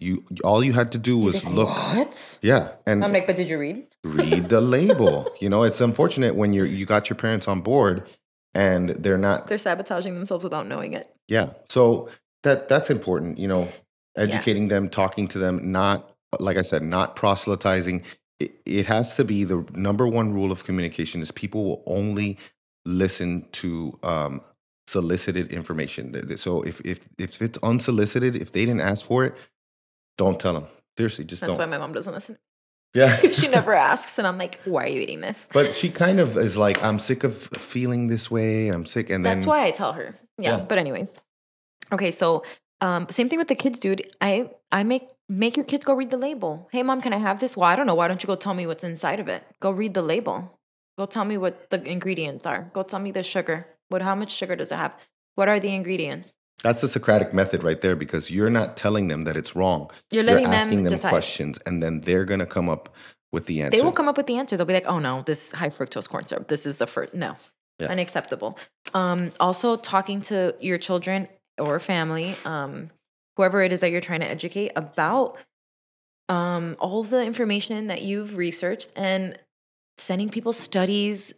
All you had to do was He's like, look. what? Yeah, and I'm like, but did you read? read the label. It's unfortunate when you got your parents on board and they're not. They're sabotaging themselves without knowing it. Yeah, so that's important. Yeah. Educating them, talking to them, not, like I said, not proselytizing. It has to be the number one rule of communication is people will only listen to solicited information. So if it's unsolicited, if they didn't ask for it, don't tell them. Seriously, just That's don't. why my mom doesn't listen. Yeah. She never asks, and I'm like, why are you eating this? But she kind of is like, I'm sick of feeling this way. I'm sick, and That's then why I tell her. Yeah. Yeah. But anyways, okay. So same thing with the kids, dude. I make your kids go read the label. Hey, mom, can I have this? Well, I don't know. Why don't you go tell me what's inside of it? Go read the label. Go tell me what the ingredients are. Go tell me the sugar. How much sugar does it have? What are the ingredients? that's the Socratic method right there, because you're not telling them that it's wrong. You're letting asking them decide. questions, and then they're gonna come up with the answer. They will come up with the answer. They'll be like, "Oh no, this high fructose corn syrup. This is the first no, Yeah. unacceptable." Also, talking to your children or family, whoever it is that you're trying to educate about all the information that you've researched, and sending people studies,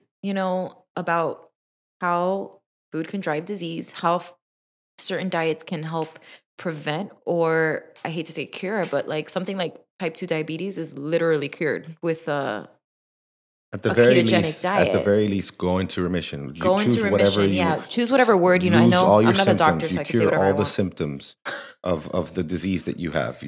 about how food can drive disease, how certain diets can help prevent, or I hate to say cure, but like something like type 2 diabetes is literally cured with At the a very ketogenic least, diet. go into remission. You Go into choose whatever remission. you Yeah, choose whatever word. I lose know all your I'm not a symptoms. doctor, so You I can say cure whatever I all the want. symptoms of the disease that you have.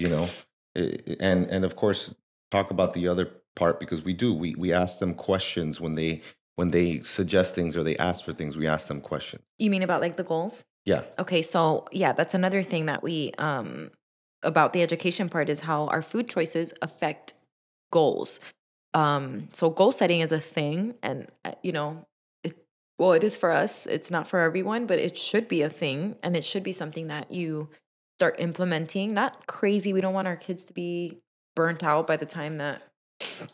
And of course, talk about the other part, because we ask them questions when they suggest things or they ask for things. We ask them questions. You mean about like the goals? Yeah. Okay, so yeah, that's another thing that we about the education part is how our food choices affect goals. So goal setting is a thing, and it is for us. It's not for everyone, but it should be a thing, and it should be something that you start implementing. Not crazy. We don't want our kids to be burnt out by the time that.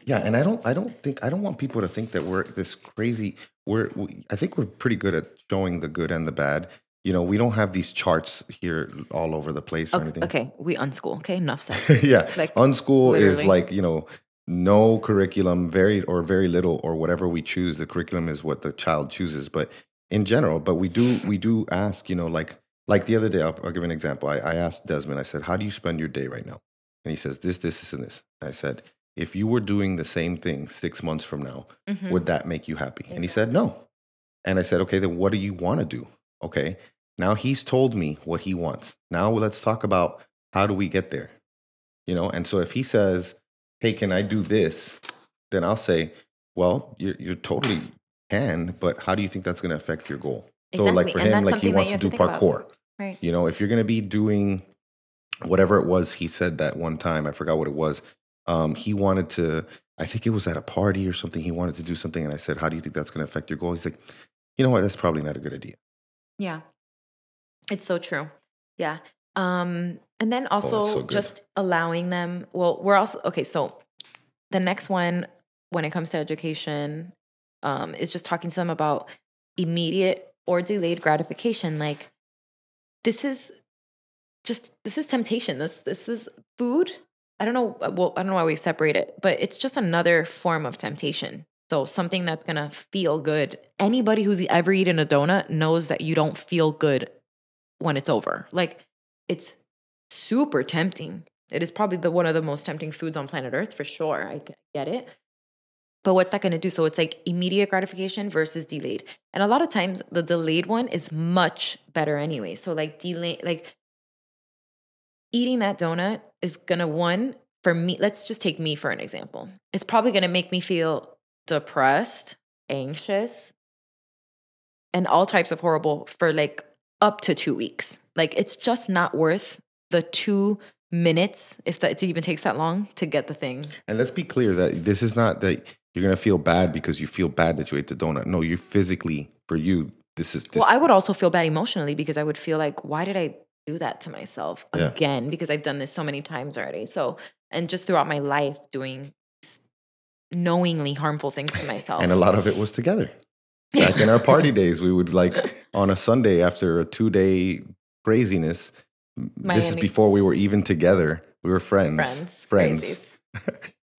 Yeah, and I don't want people to think that we're this crazy. I think we're pretty good at showing the good and the bad. We don't have these charts here all over the place or anything. Okay, we unschool. Okay, enough said. Yeah, Like, unschool is literally. like no curriculum, very little, or whatever we choose. The curriculum is what the child chooses, but in general. But we do ask, like the other day. I'll give an example. I asked Desmond. I said, "How do you spend your day right now?" And he says, "This, and this." I said, "If you were doing the same thing 6 months from now, Mhm. would that make you happy?" And he said, "No." And I said, "Okay, then what do you want to do?" Okay. Now he's told me what he wants. Now let's talk about how do we get there? And so if he says, "Hey, can I do this?" Then I'll say, "Well, you totally can, but how do you think that's going to affect your goal?" So like Exactly, for and him, that's like he something that wants you to have to do think about. parkour. Right. If you're going to be doing whatever it was he said that one time, I forgot what it was. He wanted to, I think it was at a party or something. He wanted to do something, and I said, "How do you think that's going to affect your goal?" He's like, "You know what? That's probably not a good idea." Yeah. It's so true. Yeah. And then Oh, that's so also good. just allowing them. Well, we're also okay. So the next one, when it comes to education, is just talking to them about immediate or delayed gratification. Like this is temptation. This is food. I don't know. Well, I don't know why we separate it, but it's just another form of temptation. So something that's gonna feel good. Anybody who's ever eaten a donut knows that you don't feel good when it's over. Like it's super tempting. It is probably one of the most tempting foods on planet Earth for sure. I get it. But what's that going to do? So it's like immediate gratification versus delayed. And a lot of times the delayed one is much better anyway. So like eating that donut is going to, one, for me, let's just take me for an example. It's probably going to make me feel depressed, anxious, and all types of horrible for like up to 2 weeks. Like it's just not worth the 2 minutes, if that it even takes that long to get the thing. And let's be clear that this is not that you're going to feel bad because you feel bad that you ate the donut. No, you physically, for you, this is... Well, I would also feel bad emotionally because I would feel like, why did I do that to myself again? Because I've done this so many times already. So, and just throughout my life doing knowingly harmful things to myself. And a lot of it was together. Back in our party days, we would like on a Sunday after a 2-day craziness. This is before we were even together. We were friends. Crazies.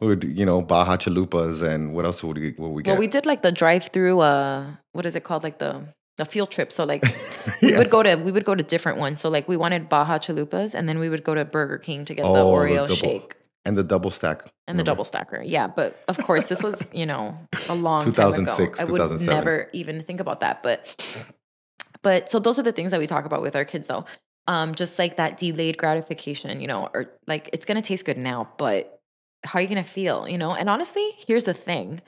We would, Baja Chalupas, and what else would we get? Well, we did like the drive-through. What is it called? Like the field trip. So like we would go to different ones. So like we wanted Baja Chalupas, and then we would go to Burger King to get the Oreo shake and the double stack. And the double stacker. Yeah, but of course this was a long 2006, time ago. I would never even think about that. But so those are the things that we talk about with our kids, though. Just like that delayed gratification, or like it's gonna taste good now, but how are you gonna feel, And honestly, here's the thing: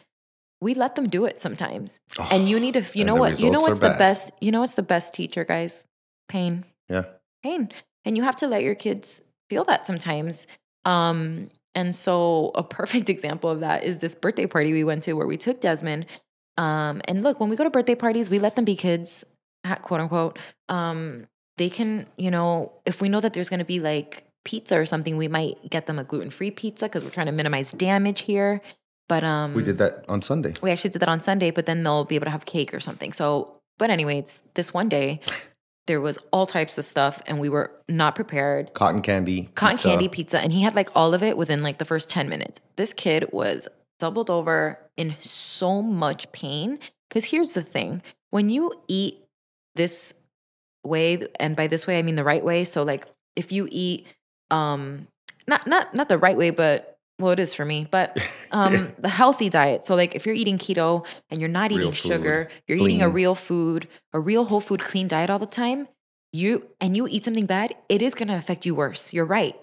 we let them do it sometimes, and you need to, what's the best teacher, guys? Pain. Yeah. Pain, and you have to let your kids feel that sometimes. And so a perfect example of that is this birthday party we went to where we took Desmond. And look, when we go to birthday parties, we let them be kids, quote unquote. They can, if we know that there's going to be like pizza or something, we might get them a gluten-free pizza because we're trying to minimize damage here. But we did that on Sunday. We actually did that on Sunday, but then they'll be able to have cake or something. So, but anyways, this one day there was all types of stuff and we were not prepared. Cotton candy pizza. And he had like all of it within like the first 10 minutes. This kid was doubled over in so much pain. Because here's the thing. When you eat this way, and by this way, I mean the right way. So like if you eat, not the right way, but well, it is for me, but the healthy diet. So like if you're eating keto and you're not eating sugar, you're eating a real food, a real whole food clean diet all the time, you eat something bad, it is going to affect you worse. You're right.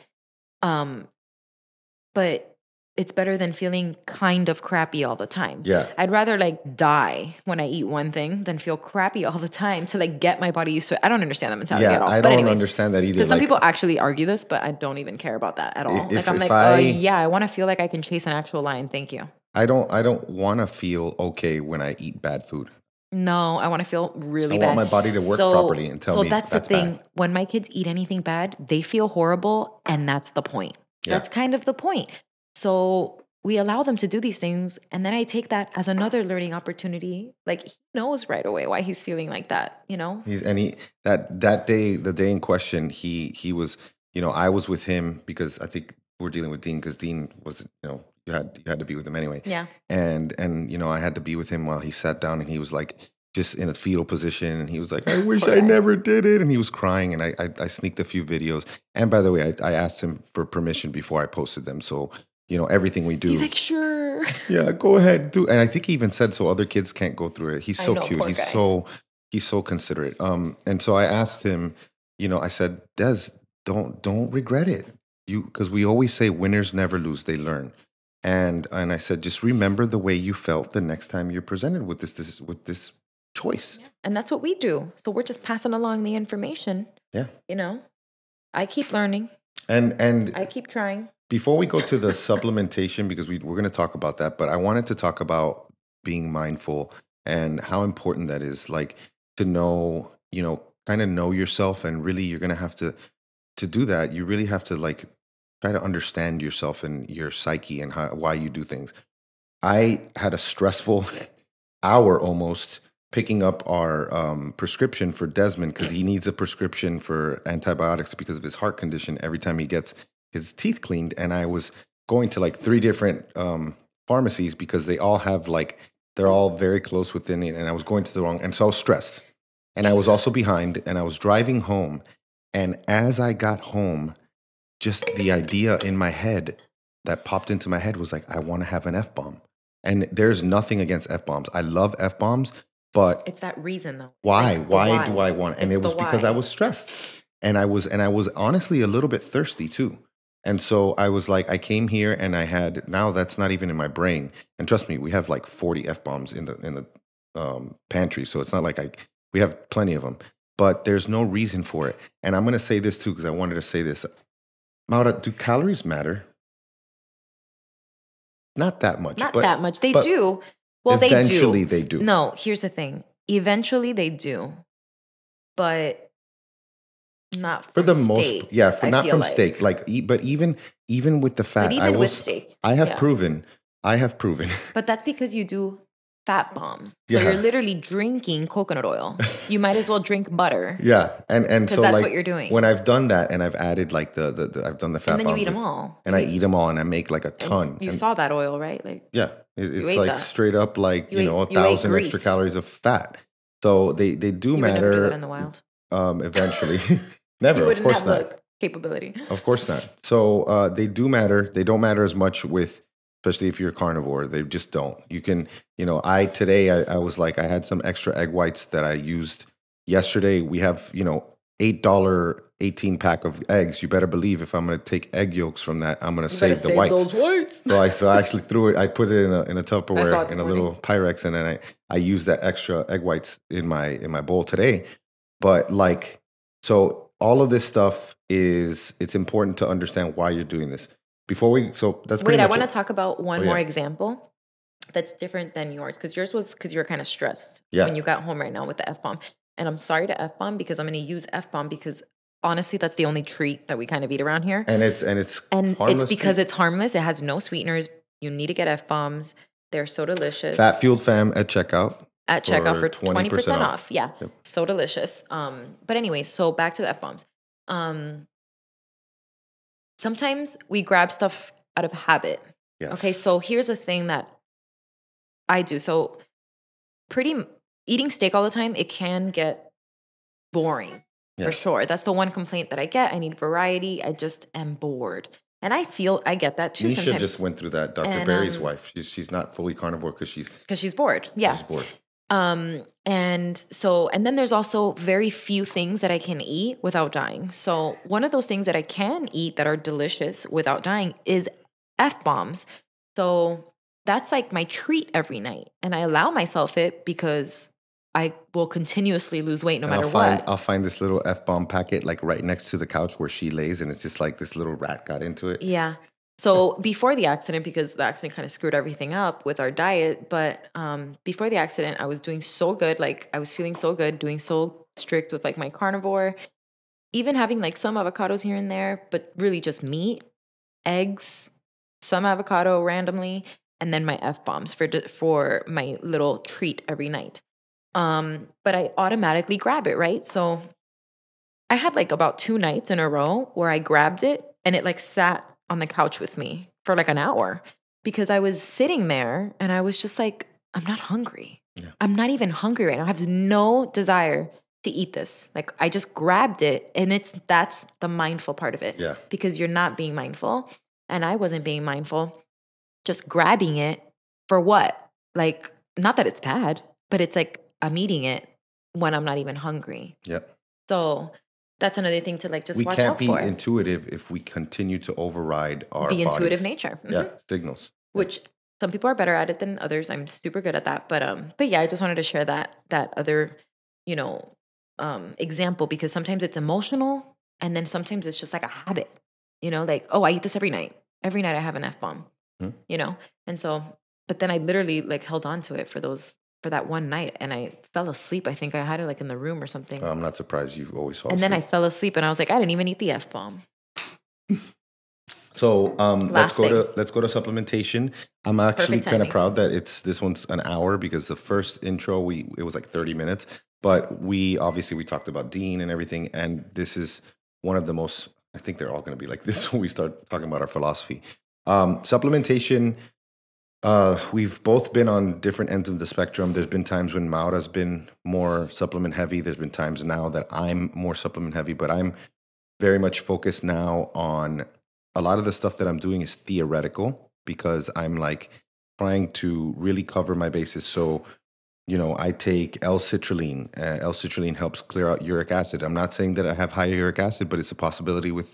But it's better than feeling kind of crappy all the time. Yeah. I'd rather like die when I eat one thing than feel crappy all the time to like get my body used to it. I don't understand that mentality at all. I don't understand that either. Because some people actually argue this, but I don't even care about that at all. I want to feel like I can chase an actual lion. Thank you. I don't want to feel okay when I eat bad food. No, I want to feel really bad. I want my body to work properly and tell me that's the thing. Bad. When my kids eat anything bad, they feel horrible, and that's the point. Yeah. That's kind of the point. So we allow them to do these things, and then I take that as another learning opportunity. Like he knows right away why he's feeling like that, That day, the day in question, he was, I was with him because I think we're dealing with Dean because Dean was, you had to be with him anyway. Yeah. And I had to be with him while he sat down, and he was like just in a fetal position, and he was like, I wish I never did it, and he was crying, and I sneaked a few videos. And by the way, I asked him for permission before I posted them, so. Everything we do. He's like, sure. Yeah, go ahead, do. And I think he even said so other kids can't go through it. He's so cute. He's so considerate. And so I asked him, I said, Des, don't regret it. Because we always say winners never lose, they learn. And I said, just remember the way you felt the next time you're presented with this choice. Yeah. And that's what we do. So we're just passing along the information. Yeah. I keep learning. And I keep trying. Before we go to the supplementation, because we're going to talk about that, but I wanted to talk about being mindful and how important that is, like to know, kind of know yourself, and really you're going to have to do that. You really have to like try to understand yourself and your psyche and why you do things. I had a stressful hour almost picking up our prescription for Desmond because he needs a prescription for antibiotics because of his heart condition every time he gets his teeth cleaned. And I was going to like 3 different pharmacies because they all have like, they're all very close within it. And I was going to the wrong, and so I was stressed. And I was also behind, and I was driving home. And as I got home, just the idea in my head that popped into my head was like, I want to have an F bomb. And there's nothing against F bombs. I love F bombs, but It's that reason though. why? Like Why do I want? And It's it was the because why. I was stressed, and I was honestly a little bit thirsty too. And so I was like, I came here and I had, now that's not even in my brain. And trust me, we have like 40 F bombs in the pantry, so it's not like we have plenty of them. But there's no reason for it. And I'm gonna say this too because I wanted to say this. Maura, do calories matter? Not that much. Not but, that much. They but do. Well, eventually they do. No, here's the thing. Eventually they do, but not For from the steak. most, yeah, I not feel from like. steak. Like, but even with the fat, But I even will. with steak. I have yeah. proven. I have proven. But that's because you do fat bombs. So Yeah. you're literally drinking coconut oil. You might as well drink butter. Yeah, and Because so that's like what you're doing. when I've done that and I've added like the I've done the fat And then you bombs eat them with- all. and I eat them all and I make like a And ton. You And- saw that oil, right? Like Yeah, it's ate like that. straight up like You ate- know you ate 1,000 extra grease. calories of fat. So they do you would never do matter. that in the wild. Eventually, never. You Of wouldn't course have not. the capability. Of course not. So they do matter. They don't matter as much with, especially if you're a carnivore. They just don't. You can, today I was like, I had some extra egg whites that I used yesterday. We have, $8 18 pack of eggs. You better believe if I'm going to take egg yolks from that, I'm going to save the whites. those whites. So I actually threw it. I put it in a I saw it Tupperware this in a morning. little Pyrex, and then I used that extra egg whites in my bowl today. But like, so all of this stuff it's important to understand why you're doing this. So that's pretty Wait, I much want to it. talk about one Oh, more yeah. example that's different than yours. Because yours was because you were kind of stressed Yeah. when you got home right now with the F bomb. And I'm sorry to F bomb because I'm going to use F bomb because honestly, that's the only treat that we kind of eat around here. And it's harmless it's because too. it's harmless. It has no sweeteners. You need to get F bombs. They're so delicious. Fat Fueled Fam at checkout. At checkout for 20% 20% off. Yeah. Yep. So delicious. But anyway, so back to the F bombs. Sometimes we grab stuff out of habit. Yes. Okay, so here's a thing that I do. So eating steak all the time, it can get boring. Yeah. For sure. That's the one complaint that I get. I need variety. I just am bored. And I get that too Nisha sometimes. just went through that. Dr. And, Barry's wife. She's not fully carnivore because she's bored. Yeah. bored. And then there's also very few things that I can eat without dying. So one of those things that I can eat that are delicious without dying is F-bombs. So that's like my treat every night. And I allow myself it because I will continuously lose weight no matter what. I'll find this little F-bomb packet like right next to the couch where she lays, and it's just like this little rat got into it. Yeah. So before the accident, because the accident kind of screwed everything up with our diet, but before the accident, I was doing so good. Like I was feeling so good, doing so strict with like my carnivore, even having like some avocados here and there, but really just meat, eggs, some avocado randomly, and then my F-bombs for my little treat every night. But I automatically grab it, right? So I had like about 2 nights in a row where I grabbed it and it like sat on the couch with me for like an hour because I was sitting there and I was just like, I'm not hungry. Yeah. I'm not even hungry right now. I have no desire to eat this. Like I just grabbed it and that's the mindful part of it. Yeah. Because you're not being mindful and I wasn't being mindful. Just grabbing it for what? Like, not that it's bad, but it's like I'm eating it when I'm not even hungry. Yep. So that's another thing to like just We watch can't out be for. intuitive if we continue to override our The intuitive body's, nature. Yeah, signals. Which some people are better at it than others. I'm super good at that. But yeah, I just wanted to share that other, example because sometimes it's emotional and then sometimes it's just like a habit. Like, oh, I eat this every night. Every night I have an F-bomb. And so, but then I literally like held on to it for that one night and I fell asleep. I think I had it like in the room or something. I'm not surprised you always fall And then I asleep. fell asleep and I was like, I didn't even eat the F-bomb. So Last thing. let's go to supplementation. I'm actually Perfect kind of timing. proud that this one's an hour because the first intro it was like 30 minutes, but we obviously we talked about Dean and everything, and this is one of the most. I think they're all going to be like this when we start talking about our philosophy. Supplementation. We've both been on different ends of the spectrum. There's been times when Maura's been more supplement heavy. There's been times now that I'm more supplement heavy, but I'm very much focused now on a lot of the stuff that I'm doing is theoretical because I'm like trying to really cover my bases. So, I take L-citrulline. L-citrulline helps clear out uric acid. I'm not saying that I have high uric acid, but it's a possibility with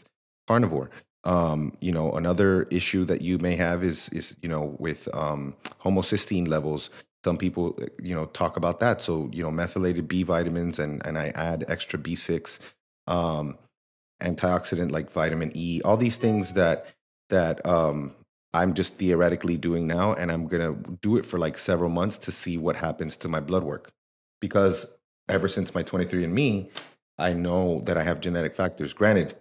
carnivore. Another issue that you may have is with homocysteine levels. Some people talk about that. So methylated B vitamins and I add extra B6. Um, Antioxidant like vitamin E, all these things that I'm just theoretically doing now, and I'm gonna do it for like several months to see what happens to my blood work. Because ever since my 23andMe, I know that I have genetic factors. Granted,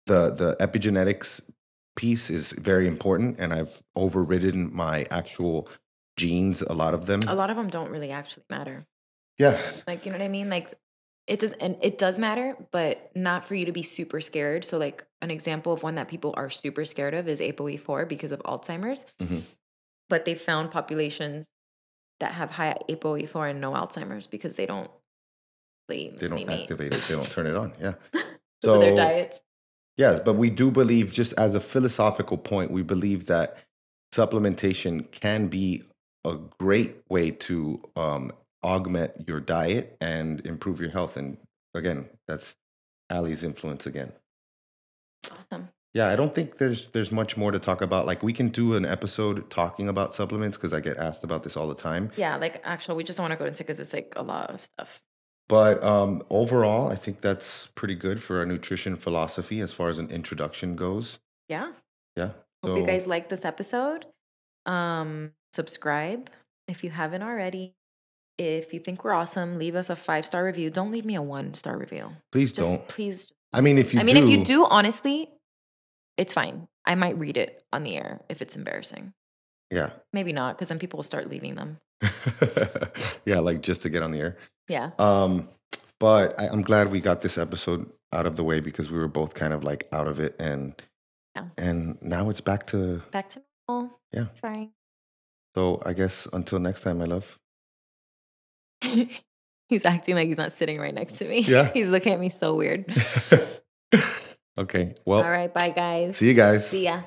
the epigenetics piece is very important, and I've overridden my actual genes, a lot of them. A lot of them don't really actually matter. Yeah. Like, you know what I mean? Like, it does matter, but not for you to be super scared. So, like, an example of one that people are super scared of is ApoE4 because of Alzheimer's. hmm But they found populations that have high ApoE4 and no Alzheimer's because they don't They don't activate it. They don't turn it on. Yeah. So their So diets. yes, but we do believe, just as a philosophical point, we believe that supplementation can be a great way to augment your diet and improve your health. And again, that's Ali's influence again. Awesome. Yeah, I don't think there's much more to talk about. Like we can do an episode talking about supplements because I get asked about this all the time. Yeah, like actually, we just don't want to go into because it's like a lot of stuff. But overall, I think that's pretty good for our nutrition philosophy as far as an introduction goes. Yeah. Yeah. Hope you So guys like this episode. Subscribe if you haven't already. If you think we're awesome, leave us a 5-star review. Don't leave me a 1-star review. please Just don't. please. I mean, if you I mean, if you do, honestly, it's fine. I might read it on the air if it's embarrassing. yeah. Maybe not, because then people will start leaving them. Yeah, like just to get on the air. Yeah. But I'm glad we got this episode out of the way because we were both kind of like out of it, and Yeah. and now it's back to normal. Yeah. Trying. So I guess until next time, my love. He's acting like he's not sitting right next to me. Yeah. He's looking at me so weird. Okay. Well. All right. Bye, guys. See you guys. See ya.